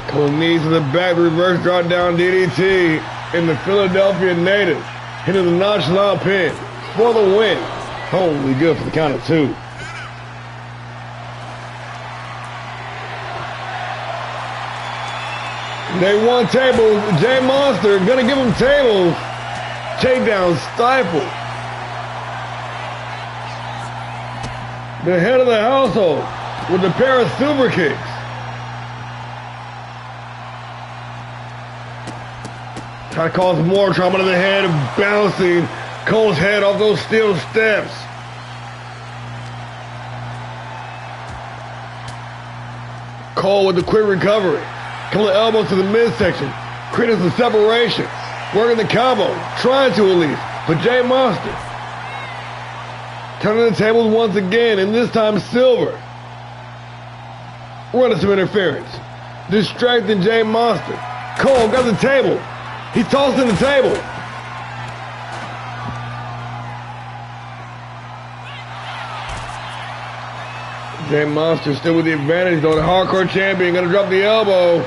Cole knees to the back, reverse drop down DDT in the Philadelphia native. Into the nonchalant pin for the win. Holy good for the count of two. They won tables. Jay Monster gonna give him tables. Takedown stifle. The head of the household with a pair of super kicks. Trying to cause more trauma to the head, bouncing Cole's head off those steel steps. Cole with the quick recovery. Couple of elbows to the midsection. Creating some separation. Working the combo. Trying to at least. But Jay Monster turning the tables once again, and this time Silver running some interference. Distracting Jay Monster. Cole got the table. He's tossing the table. Jay Monster still with the advantage though. The hardcore champion gonna drop the elbow.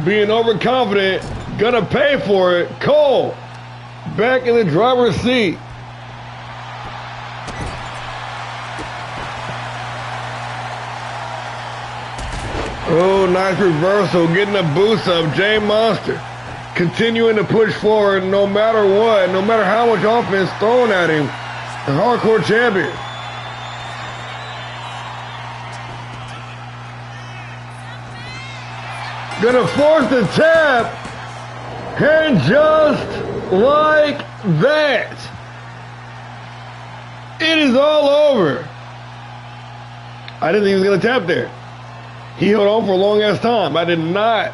Being overconfident, gonna pay for it. Cole back in the driver's seat. Oh, nice reversal, getting a boost up. Jay Monster continuing to push forward no matter what, no matter how much offense thrown at him. The hardcore champion. Gonna force the tap, and just like that, it is all over. I didn't think he was gonna tap there. He held on for a long ass time. I did not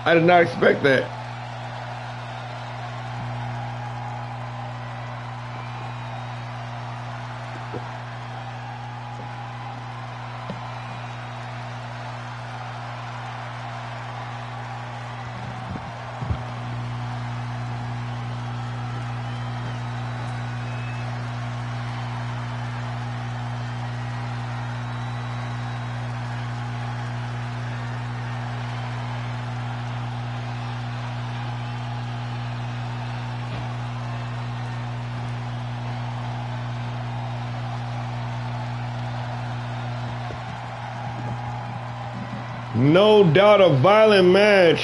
expect that. No doubt a violent match.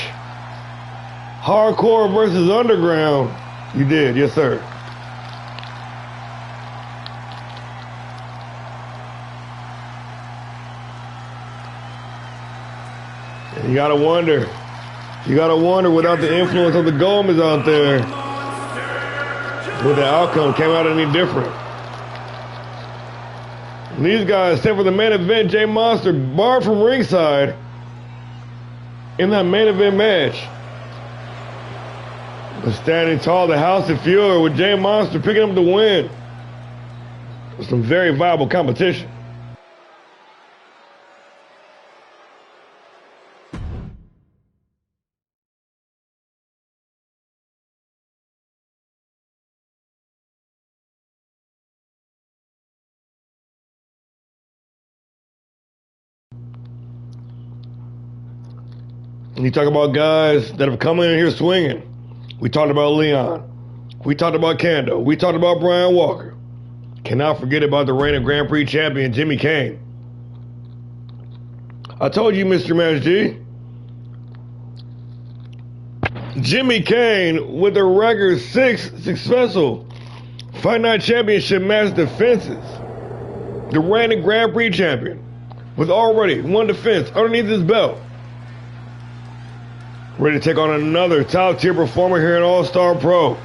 Hardcore versus underground. You did, yes sir. You gotta wonder. You gotta wonder without the influence of the Gomez out there, would the outcome came out any different? And these guys, except for the main event, Jay Monster barred from ringside in that main event match. But standing tall, the House of Fury with Jay Monster picking up the win. Some very viable competition. And you talk about guys that have come in here swinging. We talked about Leon. We talked about Kando. We talked about Brian Walker. Cannot forget about the reigning Grand Prix champion, Jimmy Kane. I told you, Mr. Match G. Jimmy Kane with a record 6 successful Fight Night Championship match defenses. The reigning Grand Prix champion with already one defense underneath his belt. Ready to take on another top-tier performer here in All-Star Pro. The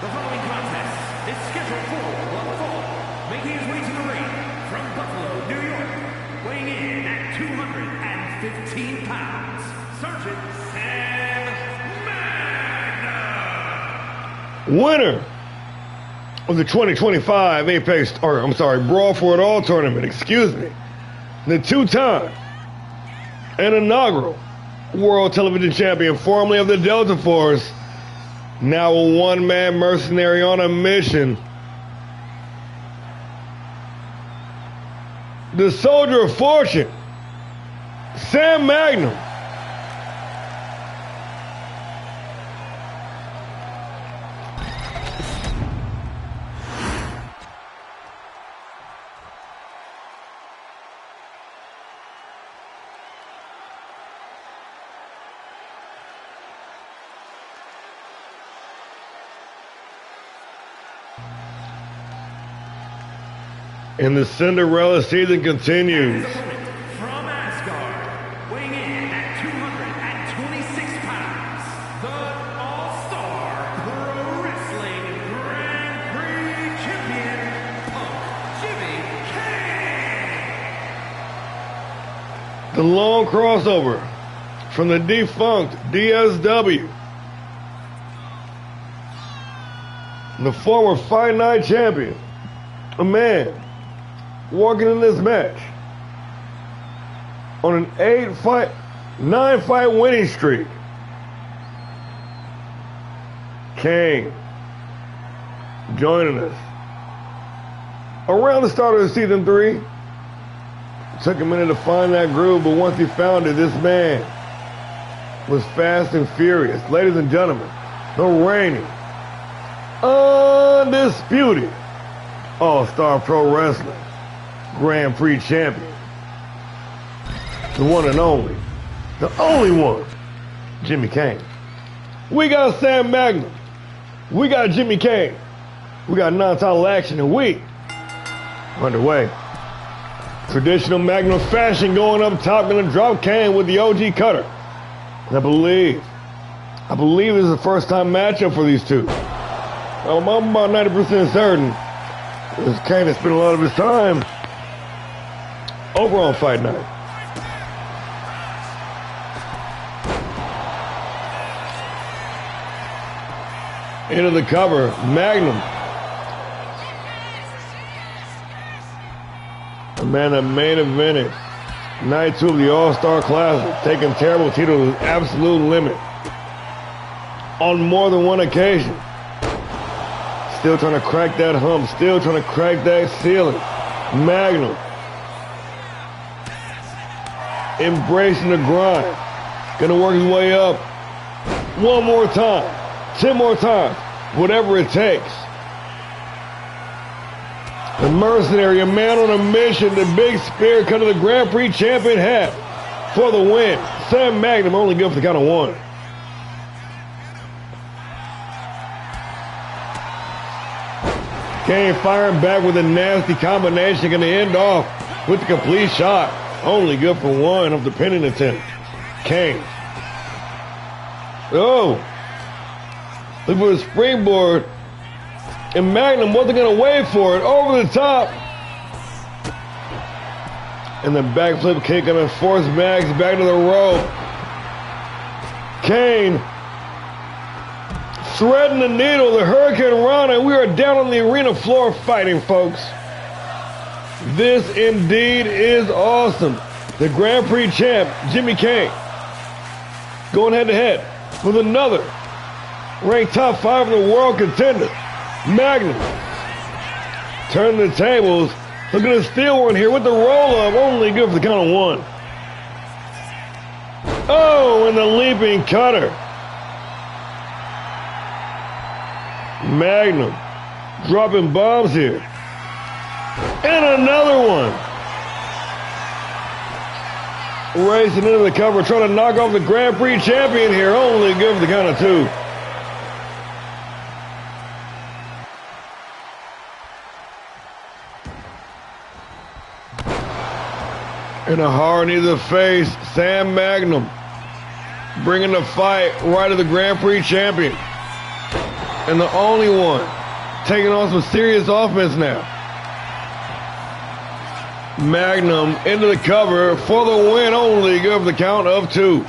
following contest is scheduled for one fall, making his way to the ring from Buffalo, New York, weighing in at 215 pounds, Sergeant Sam Magna. Winner of the 2025 Brawl for It All tournament, the two-time and inaugural World Television Champion, formerly of the Delta Force, now a one-man mercenary on a mission. The Soldier of Fortune, Sam Magnum. And the Cinderella season continues. From Asgard, weighing in at 226 pounds, the All-Star Pro Wrestling Grand Prix Champion, Jimmy King. The long crossover from the defunct DSW. The former Fight Night champion, a man walking in this match on an 9-fight winning streak. Kane joining us around the start of season 3. Took a minute to find that groove, but once he found it, this man was fast and furious. Ladies and gentlemen, the reigning, undisputed All-Star Pro Wrestling Grand Prix champion, the one and only, the only one, Jimmy Kane. We got Sam Magnum, we got Jimmy Kane, we got non-title action, and we underway. Traditional Magnum fashion going up top, gonna drop Kane with the OG cutter. And I believe this is the first time matchup for these two. I'm about 90% certain this Kane has spent a lot of his time over on Fight Night. Into the cover, Magnum. The man that main evented Night 2 of the All-Star Classic, taking Terrible Tito to his absolute limit on more than one occasion. Still trying to crack that hump, still trying to crack that ceiling. Magnum embracing the grind, gonna work his way up one more time, 10 more times, whatever it takes. The mercenary, a man on a mission, the big spear cut of the Grand Prix champion hat for the win. Sam Magnum only good for the count of 1. Kane firing back with a nasty combination, going to end off with the complete shot. Only good for 1 of the pinning attempt. Kane. Oh. Look for the springboard. And Magnum wasn't going to wait for it. Over the top. And the backflip kick on a force Max back to the rope. Kane threading the needle, the Hurricane Rana. We are down on the arena floor fighting, folks. This indeed is awesome. The Grand Prix champ, Jimmy Kane, going head to head with another ranked top 5 in the world contender, Magnum. Turning the tables, looking to steal one here with the roll-up, only good for the count of 1. Oh, and the leaping cutter. Magnum dropping bombs here. And another one. Racing into the cover, trying to knock off the Grand Prix champion here, only good for the count of 2. And a hard knee to the face, Sam Magnum bringing the fight right to the Grand Prix champion. And the only one taking on some serious offense now. Magnum into the cover for the win, only good for the count of 2.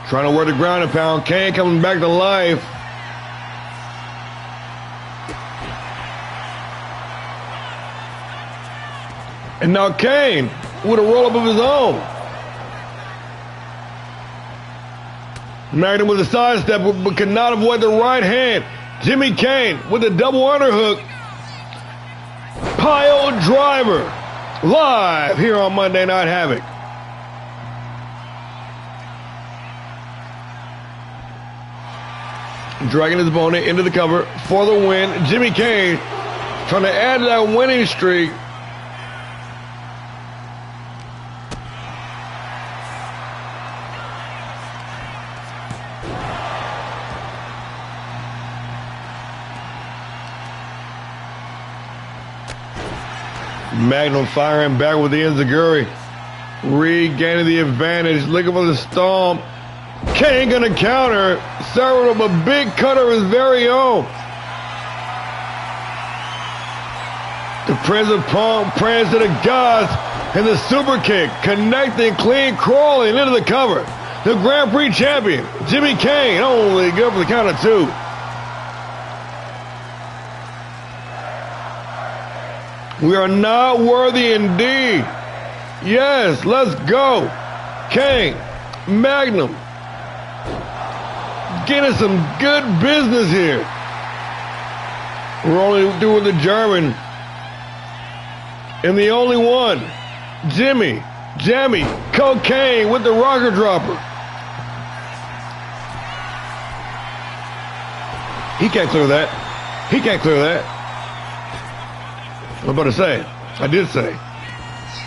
Trying to work the ground and pound. Kane coming back to life. And now Kane with a roll-up of his own. Magnum with a sidestep, but could not avoid the right hand. Jimmy Kane with a double underhook. Pile driver. Live here on Monday Night Havoc. Dragging his opponent into the cover for the win. Jimmy Kane trying to add to that winning streak. Magnum firing back with the enziguri. Regaining the advantage, looking for the stomp. Kane gonna counter, serving him a big cutter of his very own. The Prince of Punk prays to the gods, and the super kick, connecting, clean, crawling into the cover. The Grand Prix champion, Jimmy Kane, only good for the count of 2. We are not worthy indeed. Yes, let's go. Kane, Magnum, getting some good business here. We're only doing the German. And the only one, Jimmy, Jammy, Cocaine with the rocker dropper. He can't clear that. He can't clear that. I'm about to say. I did say.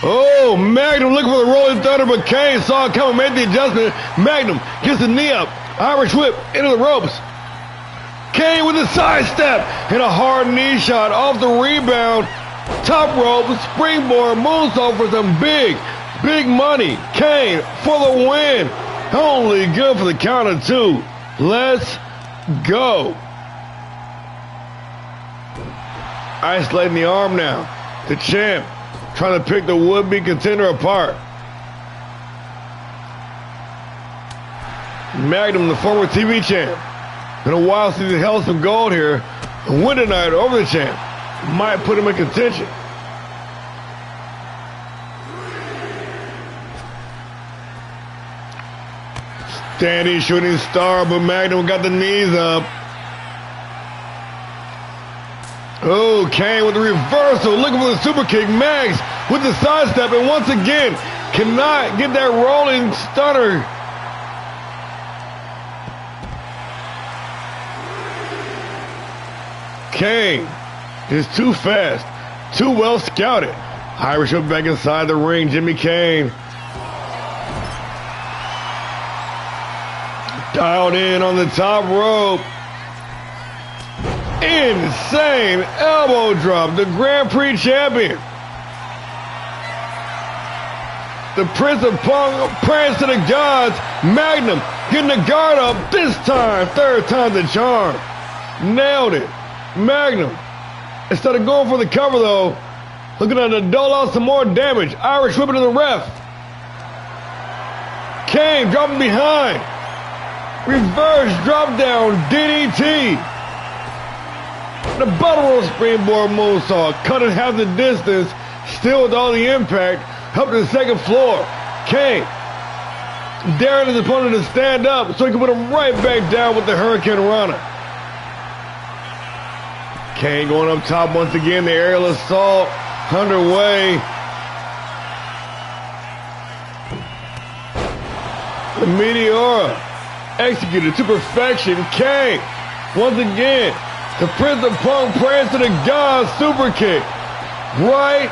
Oh, Magnum looking for the rolling thunder, but Kane saw it coming, made the adjustment. Magnum gets the knee up. Irish whip into the ropes. Kane with a sidestep and a hard knee shot off the rebound. Top rope, springboard, moonsault for some big money. Kane for the win. Only good for the count of 2. Let's go. Isolating the arm now. The champ trying to pick the would-be contender apart. Magnum, the former TV champ. Been a while since he held some gold here. And win tonight over the champ. Might put him in contention. Standing shooting star, but Magnum got the knees up. Oh, Kane with the reversal, looking for the super kick. Mags with the sidestep, and once again, cannot get that rolling stunner. Kane is too fast, too well scouted. Irish up back inside the ring, Jimmy Kane. Dialed in on the top rope. Insane elbow drop, the Grand Prix champion. The Prince of Punk prays to the gods. Magnum getting the guard up this time. 3rd time the charm. Nailed it. Magnum, instead of going for the cover though, looking at to dole out some more damage. Irish whipping to the ref. Kane dropping behind. Reverse drop down DDT. The bottom rope springboard moonsault, cutting half the distance, still with all the impact, up to the 2nd floor. Kane daring his opponent to stand up so he can put him right back down with the Hurricane Rana. Kane going up top once again, the aerial assault underway. The Meteora executed to perfection. Kane once again. The Prince of Punk prays to the gods, super kick. Right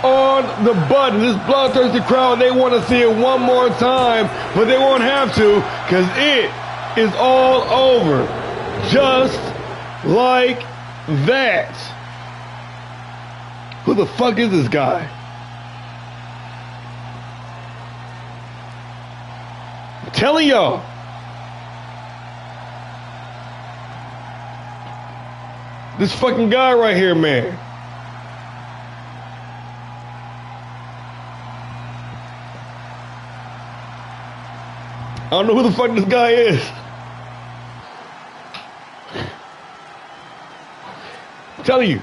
on the button. This bloodthirsty crowd, they want to see it one more time, but they won't have to because it is all over. Just like that. Who the fuck is this guy? I'm telling y'all. This fucking guy right here, man. I don't know who the fuck this guy is. I'm telling you.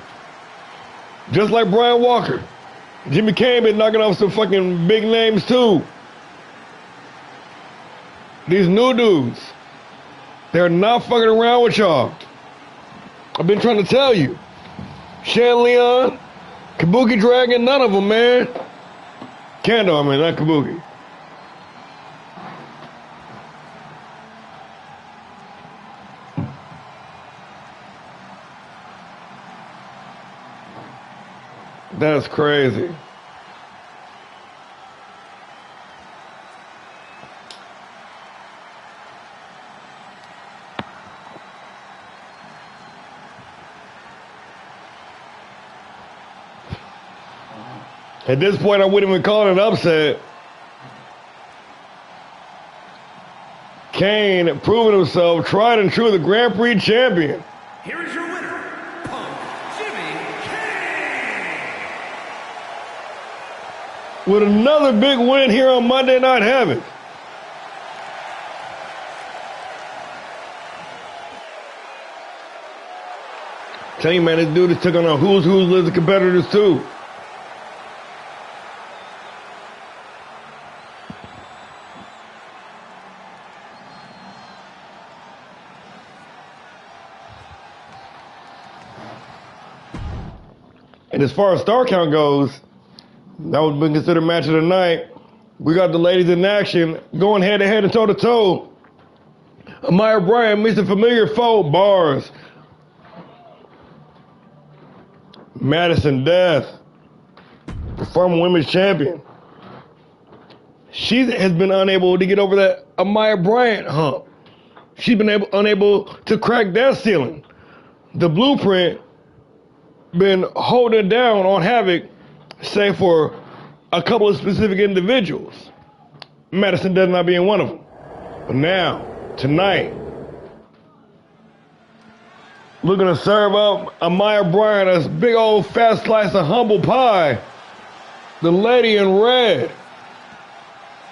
Just like Brian Walker. Jimmy Kane been knocking off some fucking big names too. These new dudes. They're not fucking around with y'all. I've been trying to tell you. Shan Leon, Kabuki Dragon, none of them, man. Kando, I mean, not Kabuki. That's crazy. At this point, I wouldn't even call it an upset. Kane proving himself, tried and true, the Grand Prix champion. Here is your winner, Punk Jimmy Kane. With another big win here on Monday Night Havoc. Tell you, man, this dude has took on a who's list of competitors too. And as far as star count goes, that was been considered match of the night. We got the ladies in action, going head to head and toe to toe. Amaya Bryant meets a familiar foe, Bars. Madison Death, the former women's champion. She has been unable to get over that Amaya Bryant hump. She's been unable to crack that ceiling. The Blueprint been holding down on Havoc, save for a couple of specific individuals. Madison Death not being one of them. But now, tonight, looking to serve up Amaya Bryant a big old fat slice of humble pie. The lady in red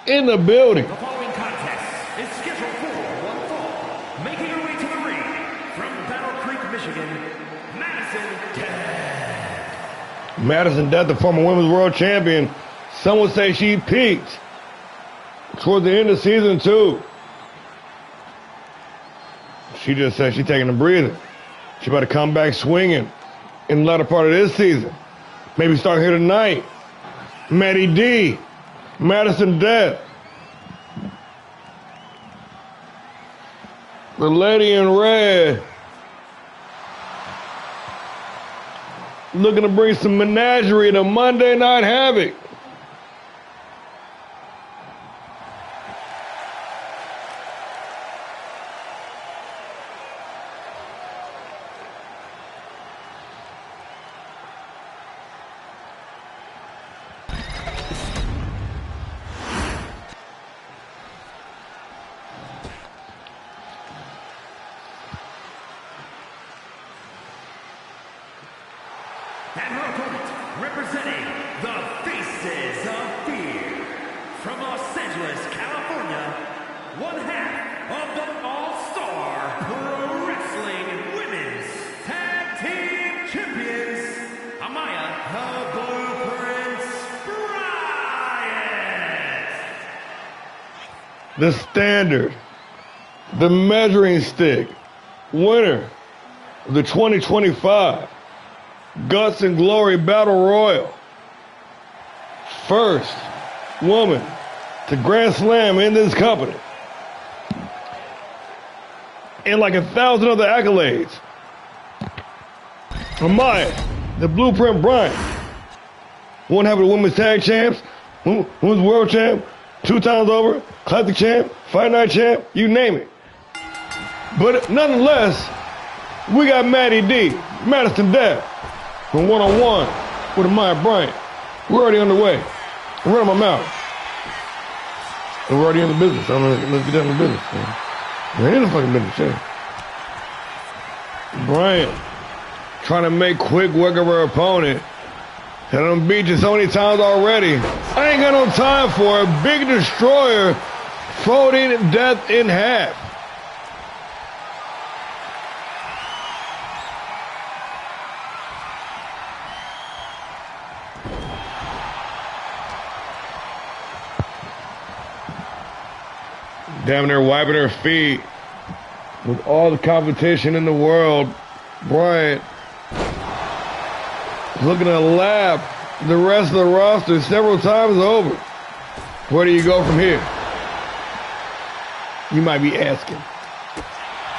in the building. The following contest is scheduled for one fall. Making her way to the ring from Battle Creek, Michigan, Madison Death. Madison Death, the former women's world champion. Some would say she peaked towards the end of season 2. She just said she's taking a breather. She about to come back swinging in the latter part of this season. Maybe start here tonight. Maddie D, Madison Death. The lady in red. Looking to bring some menagerie to Monday Night Havoc. And her opponent, representing the Faces of Fear, from Los Angeles, California, one half of the ALLSTAR Pro Wrestling Women's Tag Team Champions, Amaya the Blueprint Bryant. The standard, the measuring stick, winner of the 2025 Guts and Glory Battle Royal. First woman to Grand Slam in this company. And like 1,000 other accolades. Amaya, the Blueprint Bryant. One half of the women's tag champs, women's world champ, 2 times over, classic champ, fight night champ, you name it. But nonetheless, we got Maddie D, Madison Death, from one-on-one with Amaya Bryant. We're already underway. I'm running my mouth. And we're already in the business. Let's get down to business. Man. We're in the fucking business, yeah. Bryant trying to make quick work of her opponent. And I'm beat you so many times already. I ain't got no time for a big destroyer folding Death in half. Damn near wiping her feet with all the competition in the world. Bryant looking to lap the rest of the roster several times over. Where do you go from here? You might be asking.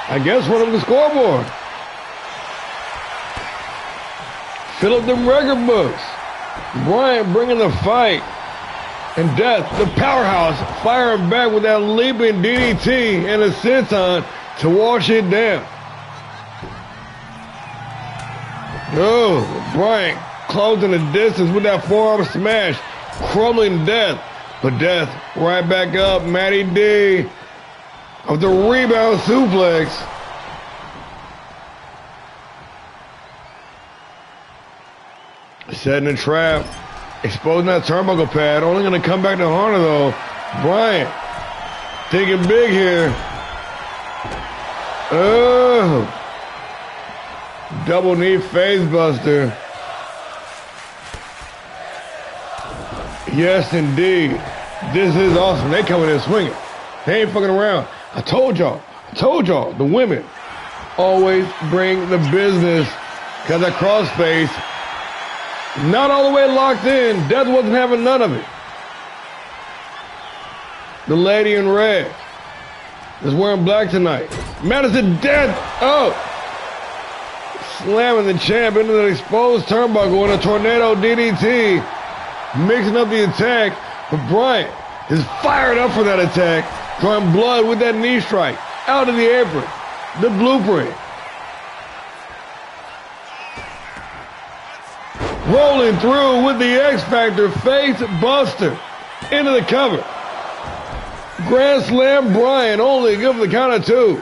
I guess run up the scoreboard. Fill up them record books. Bryant bringing the fight. And Death, the powerhouse, firing back with that leaping DDT and a senton to wash it down. Oh, Bryant closing the distance with that forearm smash, crumbling Death. But Death right back up. Matty D of the rebound suplex. Setting a trap. Exposing that turnbuckle pad. Only going to come back to Hunter though. Bryant thinking big here. Oh. Double knee face buster. Yes, indeed. This is awesome. They coming in swinging. They ain't fucking around. I told y'all. The women always bring the business. Got that crossface. Not all the way locked in. Death wasn't having none of it. The lady in red is wearing black tonight. Madison Death. Oh. Slamming the champ into the exposed turnbuckle in a tornado DDT. Mixing up the attack. But Bryant is fired up for that attack. Drawing blood with that knee strike. Out of the apron. The blueprint. Rolling through with the X Factor face buster. Into the cover. Grand Slam Bryant only good for the count of 2.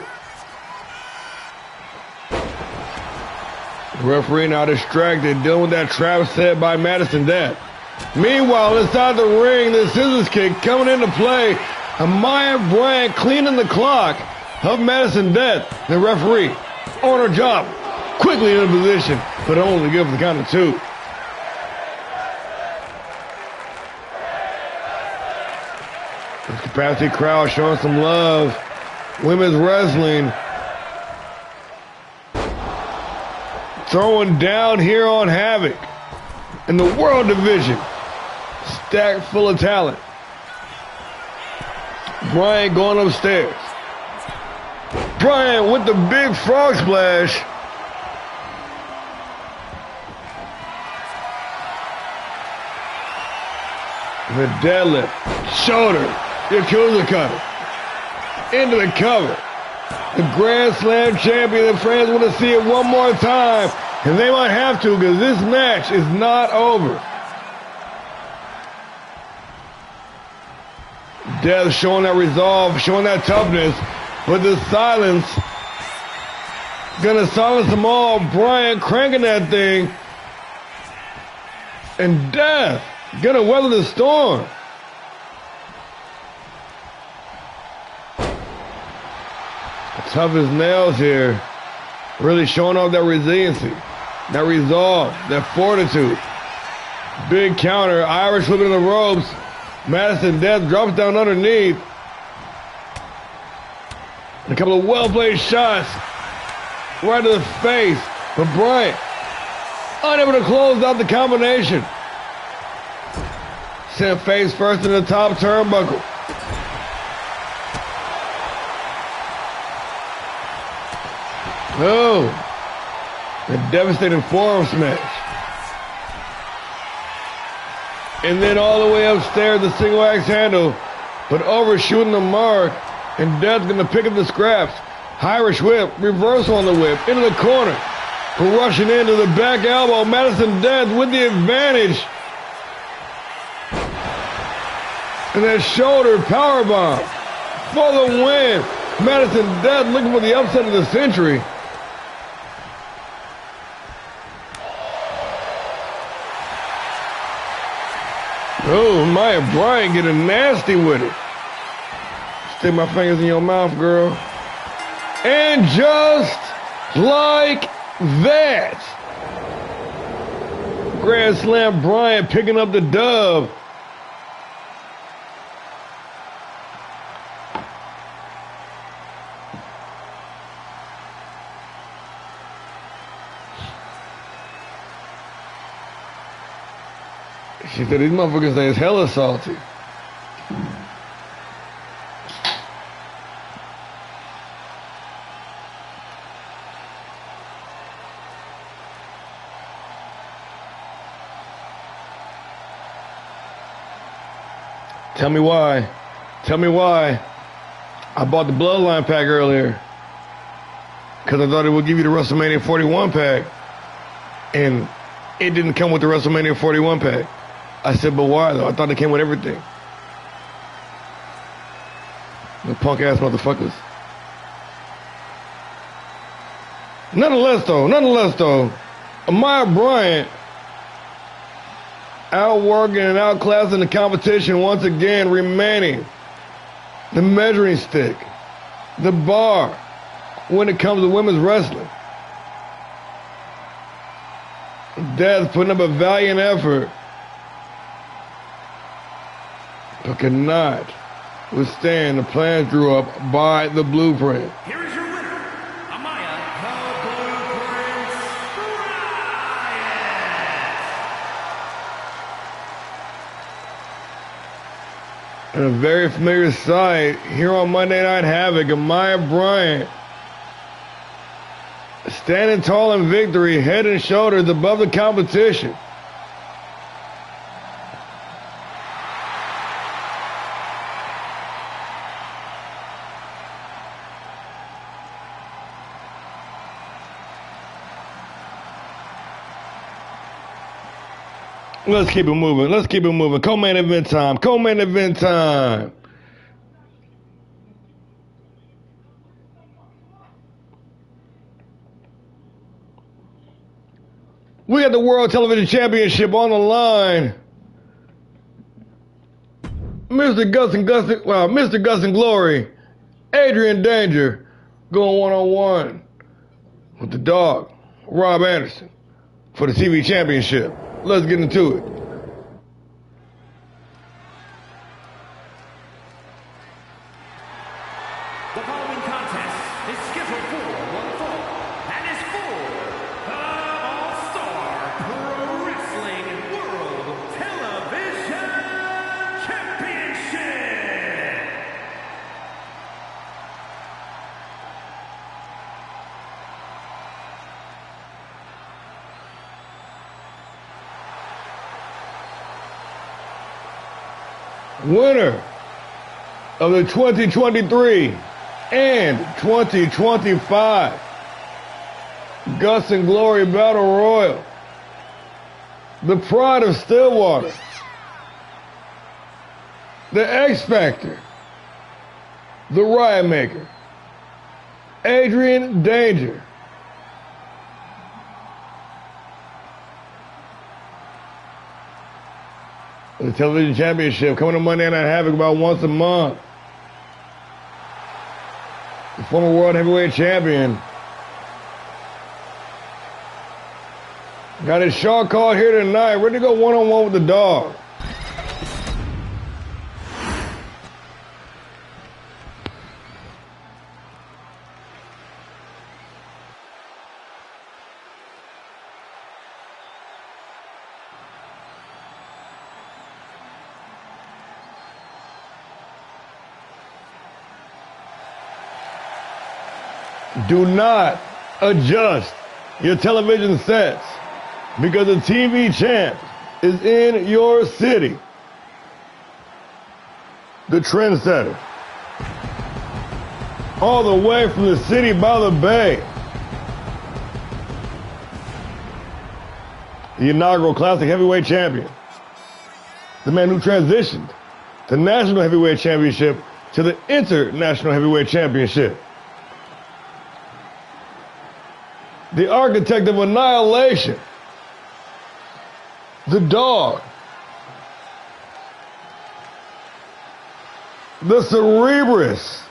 Referee now distracted, dealing with that trap set by Madison Death. Meanwhile, inside the ring, the scissors kick coming into play. Amaya Bryant cleaning the clock of Madison Death. The referee on her job, quickly in position, but only good for the count of 2. This capacity crowd showing some love. Women's wrestling. Throwing down here on Havok in the World Division. Stacked full of talent. Bryant going upstairs. Bryant with the big frog splash. The deadlift. Shoulder. Yakuza cutter. Into the cover. The Grand Slam champion. The fans want to see it one more time. And they might have to, because this match is not over. Death showing that resolve, showing that toughness. But the silence. Gonna silence them all. Bryant cranking that thing. And Death gonna weather the storm. Tough as nails here. Really showing off that resiliency, that resolve, that fortitude. Big counter, Irish whipping in the ropes. Madison Death drops down underneath. A couple of well-played shots right to the face. But Bryant unable to close out the combination. Sent face first in the top turnbuckle. Oh, a devastating forearm smash. And then all the way upstairs, the single axe handle, but overshooting the mark. And Death's going to pick up the scraps. Irish whip, reversal on the whip, into the corner. But rushing into the back elbow, Madison Death with the advantage. And that shoulder powerbomb for the win. Madison Death looking for the upset of the century. Oh, Maya Bryant getting nasty with it. Stick my fingers in your mouth, girl. And just like that, Grand Slam Bryant picking up the dub. She said these motherfuckers is hella salty. Tell me why. Tell me why. I bought the Bloodline pack earlier. Because I thought it would give you the WrestleMania 41 pack. And it didn't come with the WrestleMania 41 pack. I said, but why though? I thought it came with everything. The punk ass motherfuckers. Nonetheless though, Amaya Bryant outworking and outclassing the competition once again, remaining the measuring stick, the bar when it comes to women's wrestling. Death putting up a valiant effort, but cannot withstand the plans drew up by the Blueprint. Here is your winner, Amaya the Blueprint Bryant. And a very familiar sight here on Monday Night Havoc, Amaya Bryant standing tall in victory, head and shoulders above the competition. Let's keep it moving. Let's keep it moving. Co-main event time. Co-main event time. We got the World Television Championship on the line. Mr. Gus and Glory, Adrian Danger, going one-on-one with the dog, Rob Anderson, for the TV Championship. Let's get into it. The following contest is scheduled for one fall and is for the All-Star Pro Wrestling World Television Championship. Winner of the 2023 and 2025 Gus and Glory Battle Royal, the pride of Stillwater, the X Factor, the Riot Maker, Adrian Danger. The Television Championship coming to Monday Night Havoc about once a month. The former World Heavyweight Champion got his shot called here tonight. Ready to go one-on-one with the dog. Do not adjust your television sets because the TV champ is in your city. The trendsetter. All the way from the city by the bay. The inaugural Classic Heavyweight Champion. The man who transitioned the National Heavyweight Championship to the International Heavyweight Championship. The architect of annihilation, the dog, the Cerebrus,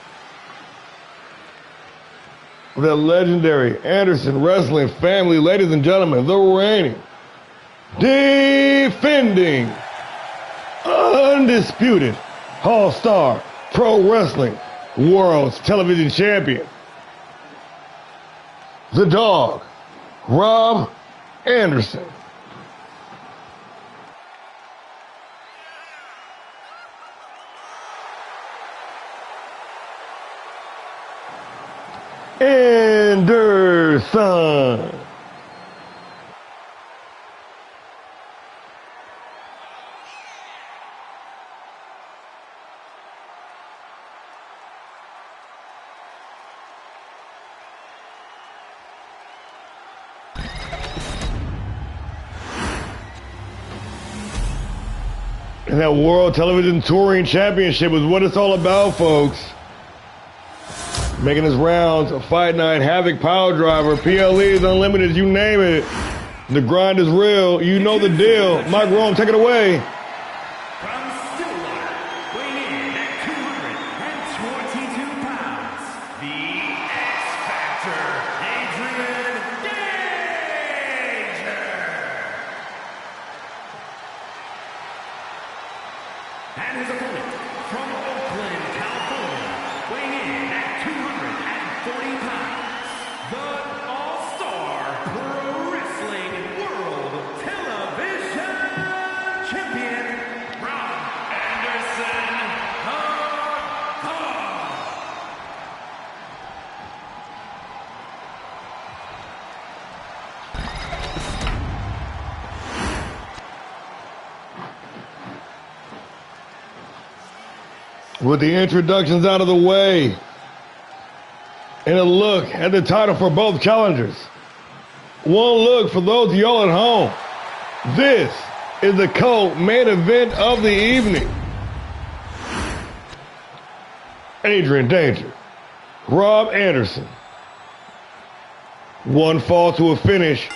the legendary Anderson Wrestling family, ladies and gentlemen, the reigning, defending, undisputed All-Star Pro Wrestling World's Television Champion, the dog, Rob Anderson. Anderson. And that World Television Touring Championship is what it's all about, folks. Making his rounds, a fight night, HAVOK Power Driver, PLEs, Unlimited, you name it. The grind is real. You know the deal. Mike Rome, take it away. From Stillwater, weighing in at 222 pounds, the X Factor, Adrian Danger. And his opponent, from Oakland, California, weighing in at 240 pounds, the ALLSTAR Pro Wrestling World Television Champion, Rob Anderson. With the introductions out of the way, and a look at the title for both challengers. One look for those of y'all at home. This is the co-main event of the evening. Adrian Danger, Rob Anderson. One fall to a finish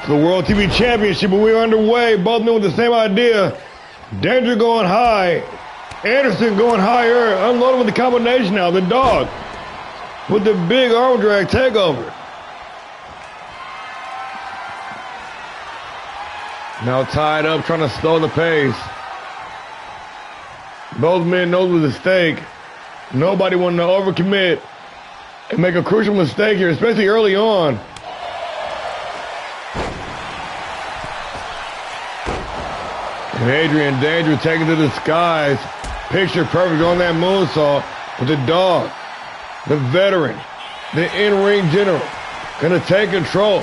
for the World TV Championship, but we're underway. Both men with the same idea. Danger going high, Anderson going higher, unloading with the combination now. The dog with the big arm drag takeover. Now tied up, trying to slow the pace. Both men know the stake. Nobody wanting to overcommit and make a crucial mistake here, especially early on. And Adrian Danger taking to the skies. Picture perfect on that moonsault with the dog, the veteran, the in-ring general, gonna take control.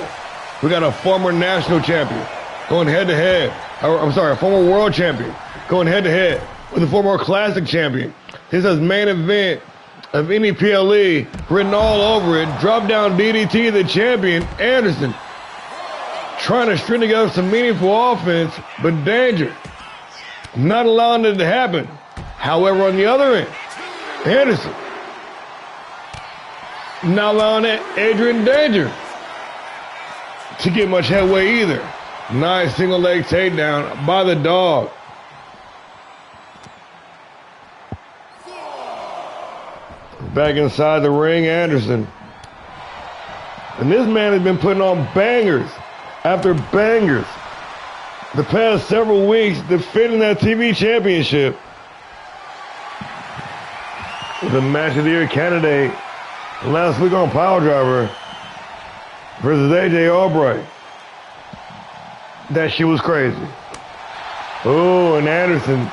We got a former national champion going head-to-head. I'm sorry, a former world champion going head-to-head with a former classic champion. This is main event of any PLE written all over it. Drop down DDT, the champion, Anderson, trying to string together some meaningful offense, but Danger not allowing it to happen. However, on the other end, Anderson not allowing Adrian Danger to get much headway either. Nice single leg takedown by the dog. Back inside the ring, Anderson. And this man has been putting on bangers after bangers the past several weeks, defending that TV championship. The match of the year candidate last week on Power Driver versus AJ Albright. That shit was crazy. Oh, and Anderson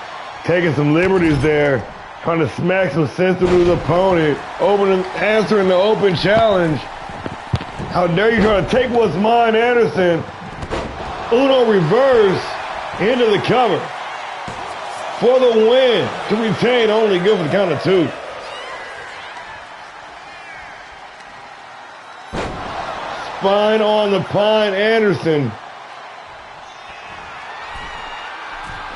taking some liberties there, trying to smack some sense to his opponent, answering the open challenge. How dare you try to take what's mine, Anderson? Uno reverse into the cover for the win to retain, only good for the count of two. Spine on the pine, Anderson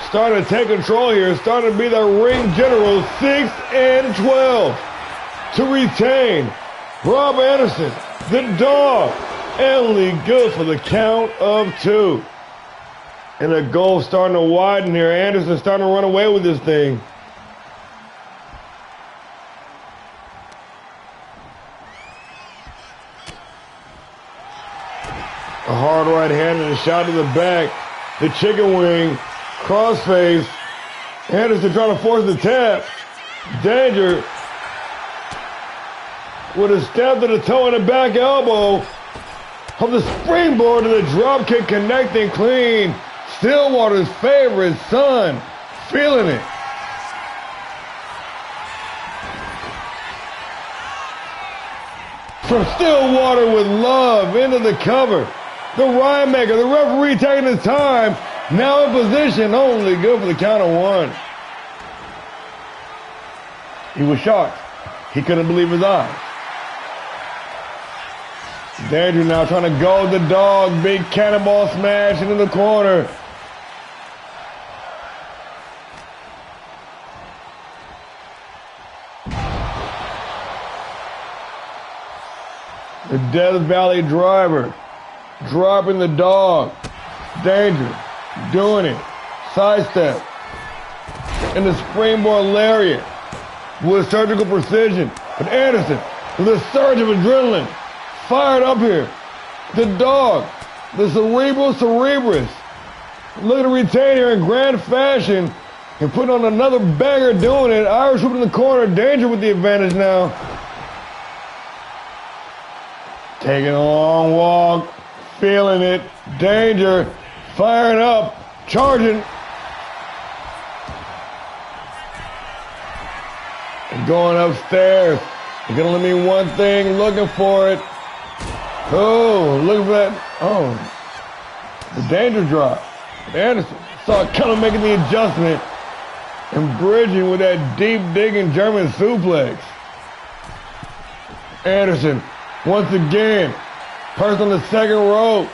starting to take control here, starting to be the ring general, 6 and 12 to retain. Rob Anderson, the dog, only good for the count of two. And the goal starting to widen here. Anderson starting to run away with this thing. A hard right hand and a shot to the back. The chicken wing, crossface. Anderson trying to force the tap. Danger with a stab to the toe and a back elbow. From the springboard to the drop kick, connecting clean. Stillwater's favorite son, feeling it. From Stillwater with love into the cover. The Ryan-maker, the referee taking his time. Now in position, only good for the count of one. He was shocked. He couldn't believe his eyes. Danger now trying to goad the dog. Big cannonball smash into the corner. The Death Valley driver. Dropping the dog. Danger. Doing it. Sidestep. And the springboard lariat. With surgical precision. But Anderson, with a surge of adrenaline. Fired up here. The dog. The cerebral cerebrus. Looking to retain here in grand fashion. And putting on another banger doing it. Irish whip in the corner. Danger with the advantage now. Taking a long walk. Feeling it. Danger. Firing up. Charging. And going upstairs. You're going to let me one thing. Looking for it. Oh, look at that. Oh. The danger drop. Anderson saw it coming, making the adjustment. And bridging with that deep digging German suplex. Anderson, once again, perched on the second rope.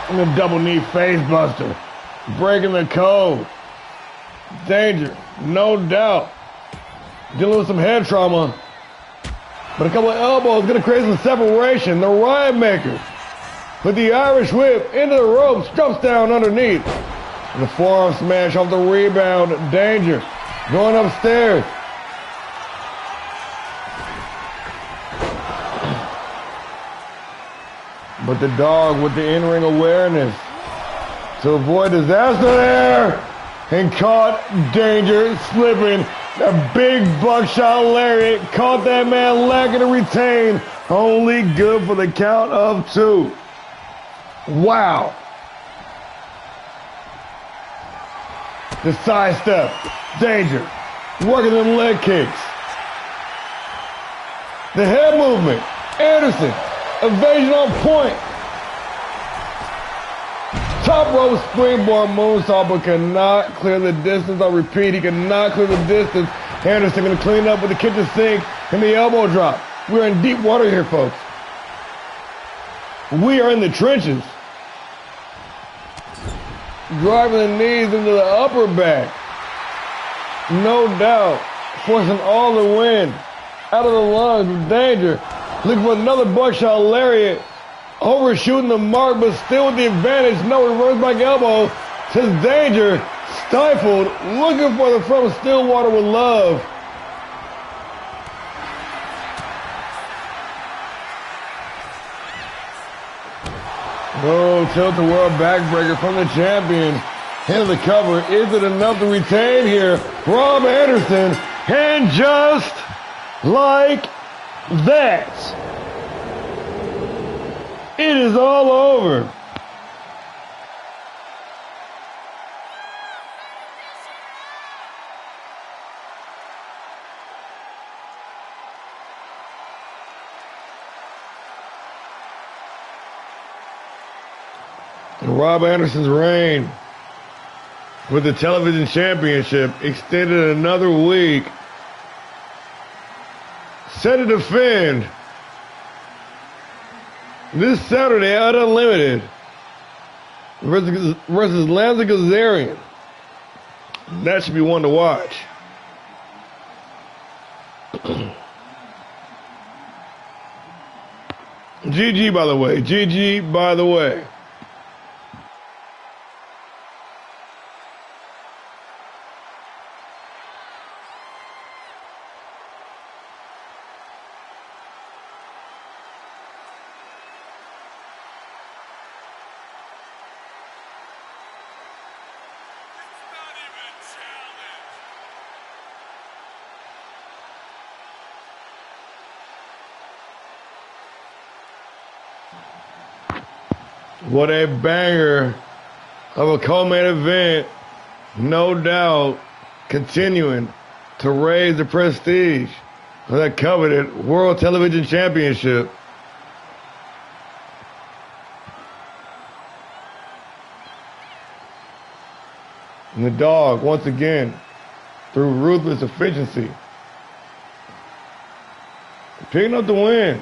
And the double knee face buster. Breaking the code. Danger, no doubt. Dealing with some head trauma. But a couple of elbows going to create some separation. The Riot Maker. With the Irish whip into the ropes. Drops down underneath. And the forearm smash off the rebound. Danger. Going upstairs. But the dog with the in-ring awareness. To avoid disaster there. And caught Danger slipping. A big buckshot lariat. Caught that man lacking to retain. Only good for the count of 2. Wow. The sidestep. Danger. Working them leg kicks. The head movement. Anderson. Evasion on point. Top rope springboard moonsault, but cannot clear the distance. I'll repeat, he cannot clear the distance. Anderson going to clean up with the kitchen sink and the elbow drop. We're in deep water here, folks. We are in the trenches. Driving the knees into the upper back. No doubt. Forcing all the wind out of the lungs with Danger. Looking for another buckshot lariat. Overshooting the mark, but still with the advantage. No reverse back elbow. Says Danger. Stifled. Looking for the front of Stillwater with love. Oh, tilt-a-whirl backbreaker from the champion. Into the cover. Is it enough to retain here? Rob Anderson. And just like that, it is all over. And Rob Anderson's reign with the television championship extended another week. Set to defend this Saturday at Unlimited versus Lanza Gazarian. That should be one to watch. GG, by the way. GG, by the way. What a banger of a co-main event, no doubt, continuing to raise the prestige of that coveted World Television Championship. And the dog, once again, through ruthless efficiency, picking up the win.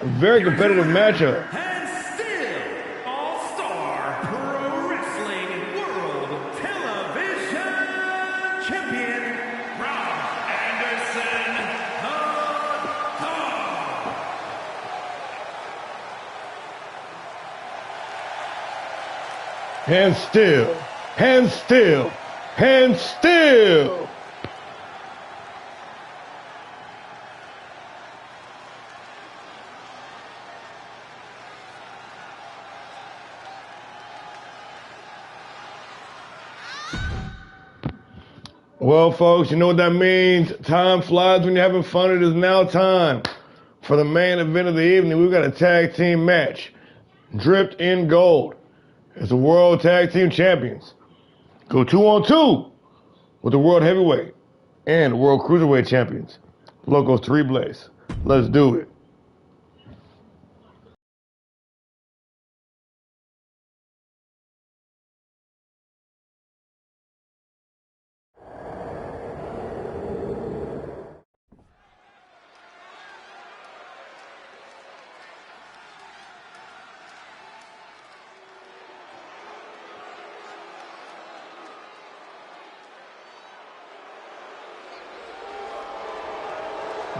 A very competitive matchup. And still, All-Star Pro Wrestling World Television Champion, Rob Anderson, the And still. And still. And still. Well, folks, you know what that means. Time flies when you're having fun. It is now time for the main event of the evening. We've got a tag team match. Dripped in gold as the World Tag Team Champions go 2-on-2 with the World Heavyweight and World Cruiserweight Champions. Logos to Reblaze. Let's do it.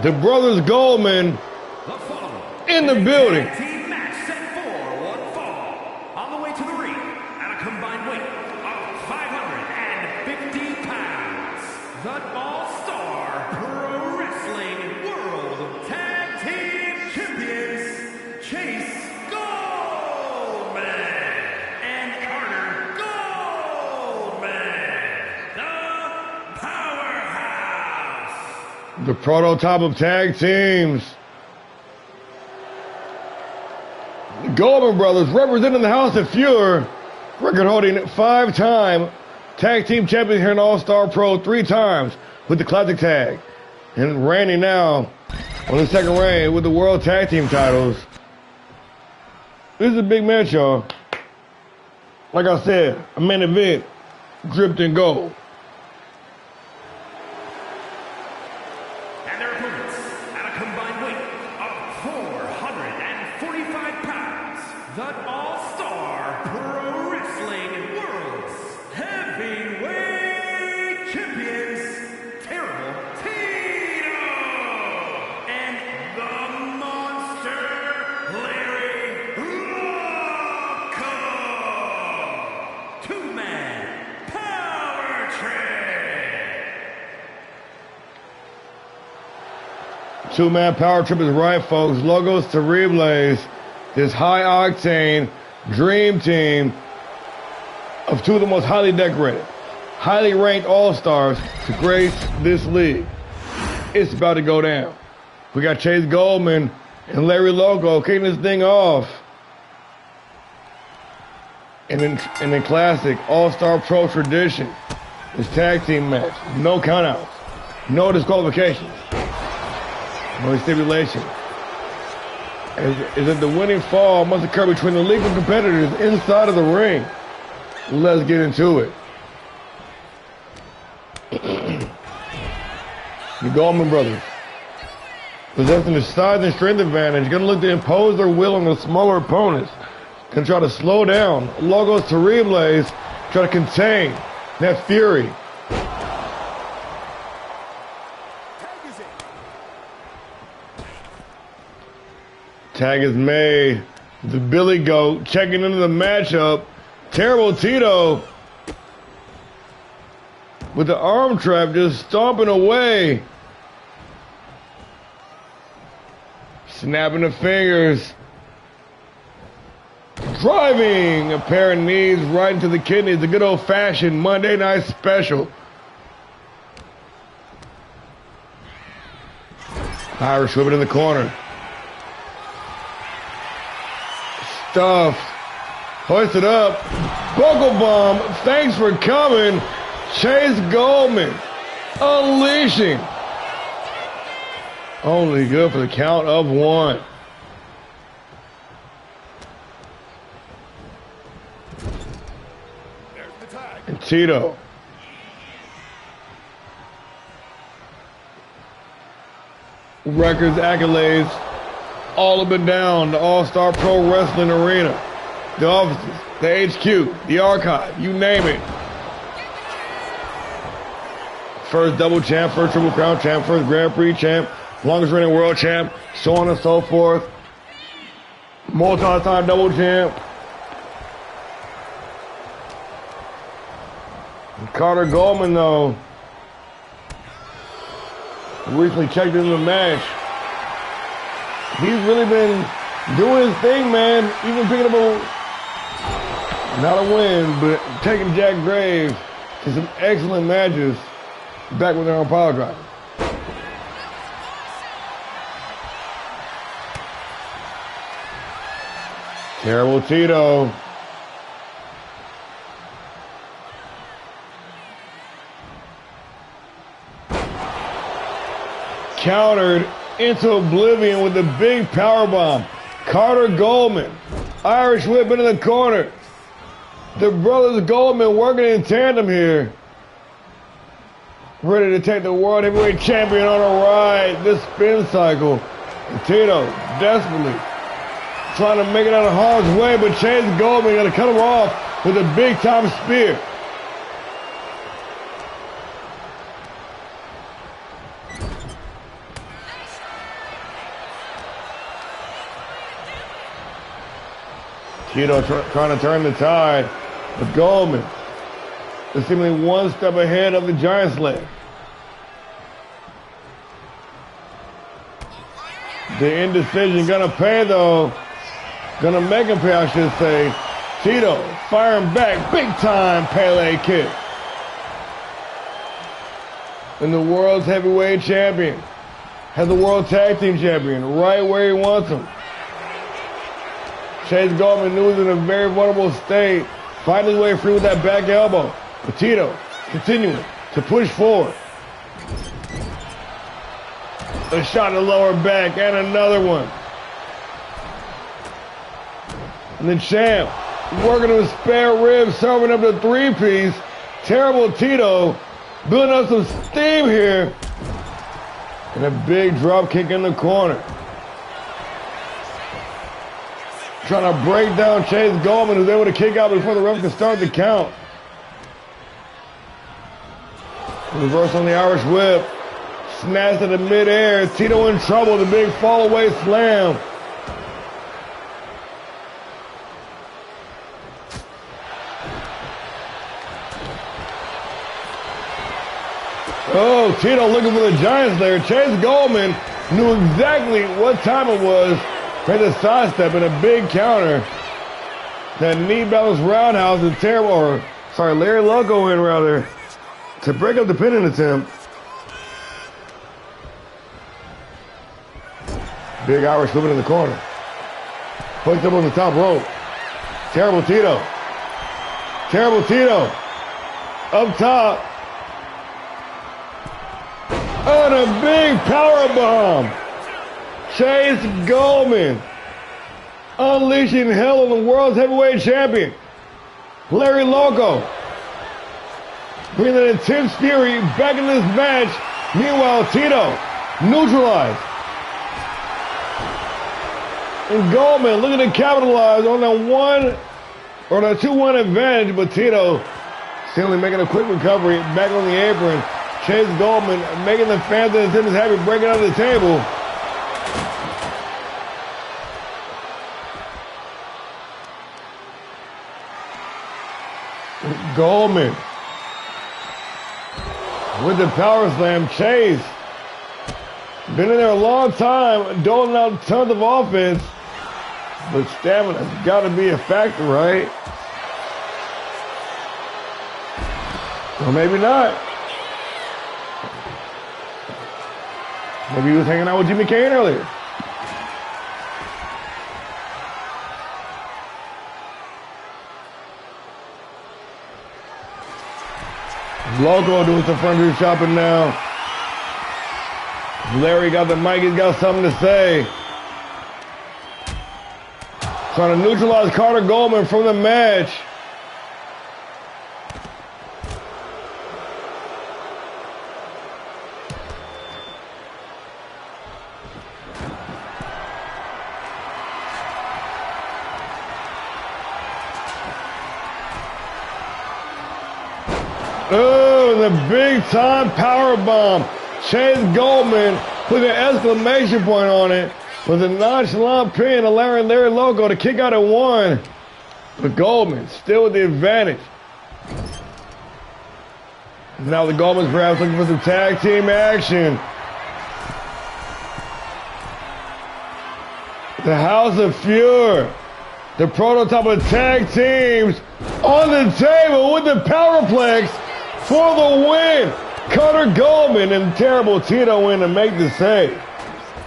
The brothers Goldman in the building. Team match set for one fall. On the way to the ring at a combined weight of 550 pounds. The All-Star Pro Wrestling World Tag Team Champions, Chase Goldman and Carter Goldman, the Powerhouse. The prototype of tag teams. The Goldman brothers representing the House of Fury, record holding 5-time tag team champions here in All-Star Pro, 3 times with the classic tag. And reigning now on the second reign with the World Tag Team titles. This is a big match, y'all. Like I said, a main event dripped in gold. And their opponents at a combined weight of 445 pounds, the All-Star Pro Wrestling World's Heavyweight Champions, Terrible Tito and the Monster Larry Loco. 2-man power trip. 2-man power trip is right, folks. Logos to Reblaze. This high-octane dream team of 2 of the most highly decorated, highly ranked all-stars to grace this league. It's about to go down. We got Chase Goldman and Larry Loco kicking this thing off. And in classic All-Star Pro tradition, this tag team match. No countouts. No disqualifications. No stipulation. Is that the winning fall must occur between the legal competitors inside of the ring. Let's get into it. The Goldman brothers, possessing the size and strength advantage, gonna look to impose their will on the smaller opponents. Gonna try to slow down. Logos to Reblaze, try to contain that fury. Tag is made. The Billy Goat checking into the matchup. Terrible Tito with the arm trap just stomping away. Snapping the fingers. Driving a pair of knees right into the kidneys. A good old-fashioned Monday night special. Irish whip it in the corner. Stuffed. Hoisted up. Buckle bomb. Thanks for coming. Chase Goldman. Unleashing. Only good for the count of 1. And Tito. Records, accolades, all up and down the All-Star Pro Wrestling Arena. The offices, the HQ, the archive, you name it. First double champ, first triple crown champ, first Grand Prix champ, longest reigning world champ, so on and so forth. Multi-time double champ. Carter Goldman, though, recently checked into the match. He's really been doing his thing, man. Even picking up not a win, but taking Jack Graves to some excellent matches back when they're on Power Drive. Terrible Tito. Countered into oblivion with a big powerbomb. Carter Goldman, Irish whip into the corner. The brothers Goldman working in tandem here. Ready to take the World Heavyweight Champion on a ride. This spin cycle. And Tito desperately trying to make it out of harm's way, but Chase Goldman going to cut him off with a big time spear. Tito trying to turn the tide, but Goldman is seemingly one step ahead of the Giant Slayer. The indecision gonna pay though. Gonna make him pay, I should say. Tito firing back, big time Pele kick. And the world's heavyweight champion has the world tag team champion right where he wants him. Chase Goldman knew he was in a very vulnerable state, fighting his way free with that back elbow. But Tito continuing to push forward. A shot in the lower back and another one. And the champ working on his spare ribs, serving up the three-piece. Terrible Tito building up some steam here. And a big drop kick in the corner. Trying to break down Chase Goldman, who's able to kick out before the ref can start the count. Reverse on the Irish whip. Snatched at the midair. Tito in trouble. The big fall away slam. Oh, Tito looking for the Giant Slayer. Chase Goldman knew exactly what time it was. Made a sidestep and a big counter. That knee balance roundhouse is terrible. Or, sorry, Larry Loco in rather. To break up the pinning attempt. Big Irish whip in the corner. Hooked up on the top rope. Terrible Tito. Terrible Tito. Up top. And a big power bomb. Chase Goldman unleashing hell on the world's heavyweight champion. Larry Loco bringing that intense fury back in this match. Meanwhile, Tito neutralized. And Goldman looking to capitalize on that 2-1 advantage, but Tito simply making a quick recovery back on the apron. Chase Goldman making the fans in attendance happy, breaking out of the table. Goldman with the power slam. Chase been in there a long time, doling out tons of offense, but stamina's got to be a factor, right? Or maybe not. Maybe he was hanging out with Jimmy Kane earlier. Loco doing some frontier shopping now. Larry got the mic, he's got something to say. Trying to neutralize Carter Goldman from the match. Oh, the big time power bomb. Chase Goldman with an exclamation point on it with a nonchalant pin to Larry Loco to kick out at 1. But Goldman still with the advantage. Now the Goldman's perhaps looking for some tag team action. The House of Fury, the prototype of tag teams, on the table with the Powerplex for the win. Carter Goldman and Terrible Tito in to make the save.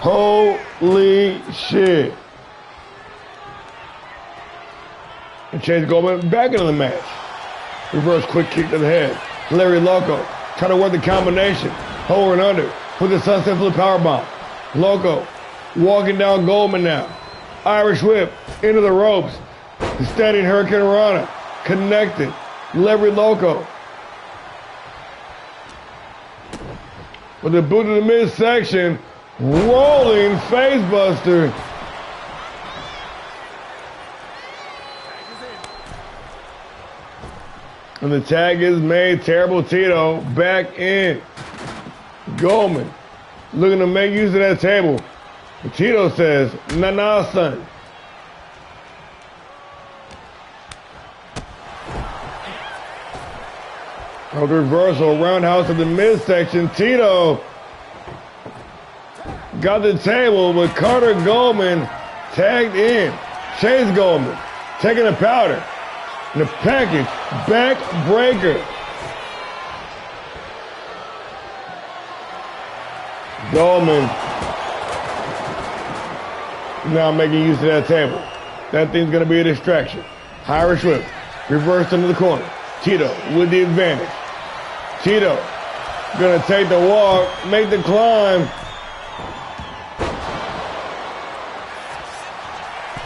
Holy shit. And Chase Goldman back into the match. Reverse quick kick to the head. Larry Loco trying to work the combination. Over and under with the sunset flip powerbomb. Loco walking down Goldman now. Irish whip into the ropes. The standing Hurricane Rana connected. Larry Loco with the boot to the midsection. Rolling facebuster. And the tag is made. Terrible Tito back in. Goldman looking to make use of that table. And Tito says, nah, son. A reversal, roundhouse of the midsection. Tito got the table, but Carter Goldman tagged in. Chase Goldman taking the powder. And the package, backbreaker. Goldman now making use of that table. That thing's going to be a distraction. Irish whip, reversed into the corner. Tito with the advantage. Tito going to take the walk, make the climb.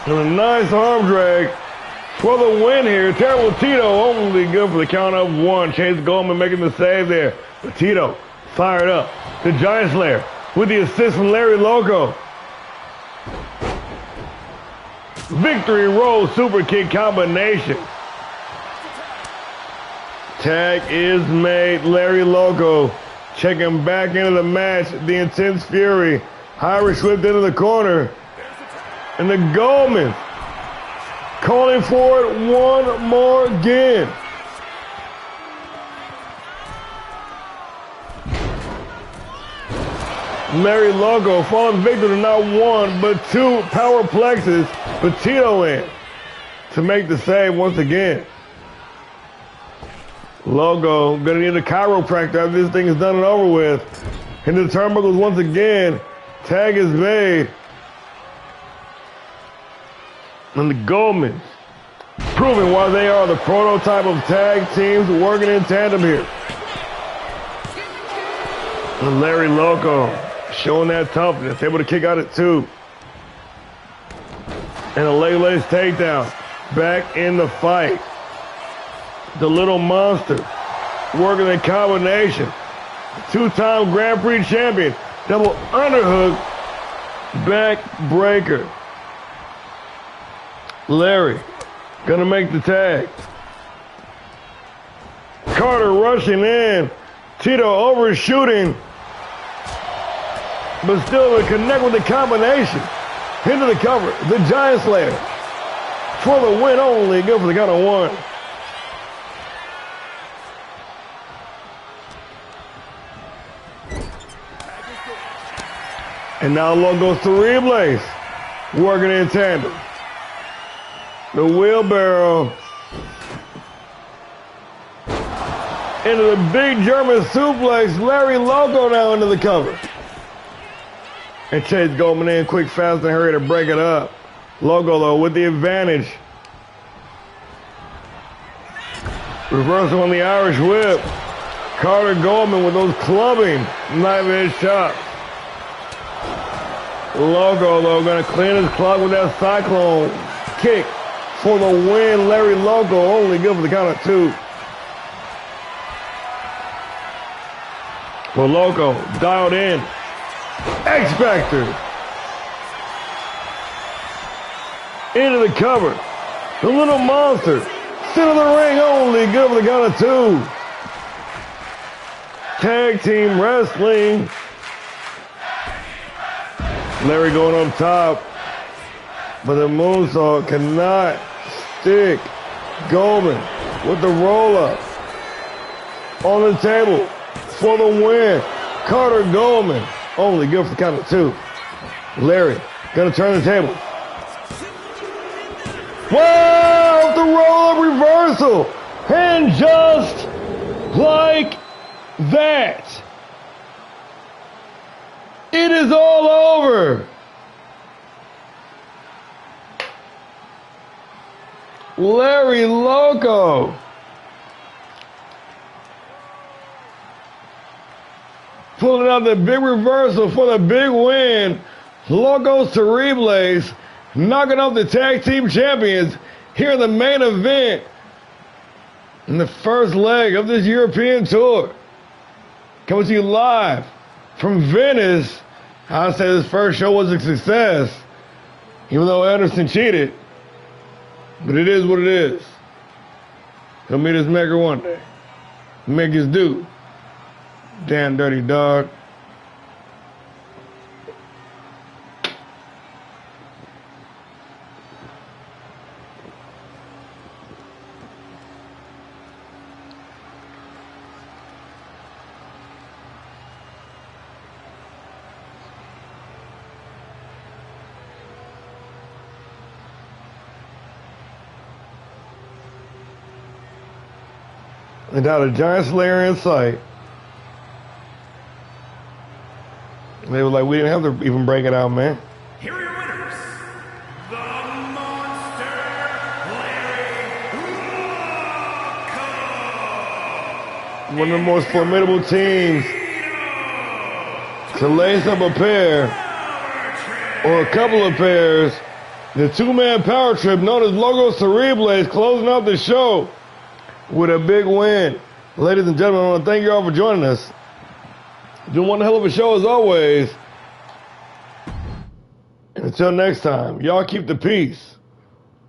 And a nice arm drag for the win here. Terrible Tito only good for the count of one. Chase Goldman making the save there. But Tito fired up. The Giant Slayer with the assist from Larry Loco. Victory roll super kick combination. Tag is made. Larry Loco checking back into the match. The Intense Fury. Irish whipped into the corner. And the Goldman calling for it one more again. Larry Loco falling victim to not one, but two power plexes. But Tito in to make the save once again. Loco gonna need a chiropractor after this thing is done and over with. And the turnbuckles once again. Tag is made. And the Goldmans proving why they are the prototype of tag teams working in tandem here. And Larry Loco showing that toughness, able to kick out at two. And a leg lace takedown. Back in the fight. The little monster working the combination. Two-time Grand Prix champion. Double underhook. Backbreaker. Larry gonna make the tag. Carter rushing in. Tito overshooting. But still to connect with the combination. Into the cover. The Giant Slayer. For the win only. Good for the count of one. And now Loco's three blades. Working in tandem. The wheelbarrow into the big German suplex. Larry Loco now into the cover. And Chase Goldman in quick, fast, and hurry to break it up. Loco, though, with the advantage. Reversal on the Irish whip. Carter Goldman with those clubbing knife edge shots. Loco, though, going to clean his clock with that cyclone kick. For the win, Larry Loco only good for the count of two. For Loco, dialed in. X Factor. Into the cover. The little monster. Center of the ring only good for the count of two. Tag team wrestling. Larry going up top. But the moonsault cannot stick. Goldman with the roll-up. on the table for the win. Carter Goldman, only good for the count of 2. Larry, gonna turn the table. Wow, the roll-up reversal. And just like that, it is all over. Larry Loco pulling out the big reversal for the big win. Locos Terribles knocking off the tag team champions here in the main event in the first leg of this European tour. Coming to you live from Venice. I'd say this first show was a success, even though Anderson cheated. But it is what it is. He'll meet his maker one day. Make his due. Damn dirty dog. Without a giant slayer in sight. They were like, we didn't have to even break it out, man. Here are your winners. The Monster, Larry Loco. One of the most formidable teams to lace up a pair or a couple of pairs. The two-man power trip known as Locos Terribles closing out the show with a big win. Ladies and gentlemen, I want to thank you all for joining us. Doing one hell of a show as always. And until next time, y'all keep the peace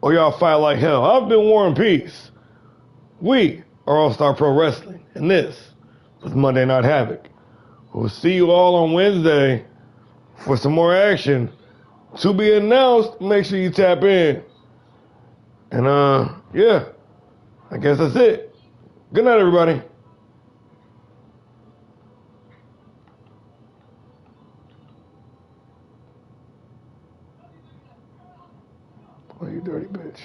or y'all fight like hell. I've been War and Peace. We are All-Star Pro Wrestling, and this was Monday Night Havoc. We'll see you all on Wednesday for some more action. To be announced, make sure you tap in. And yeah, I guess that's it. Good night, everybody. Oh, you dirty bitch.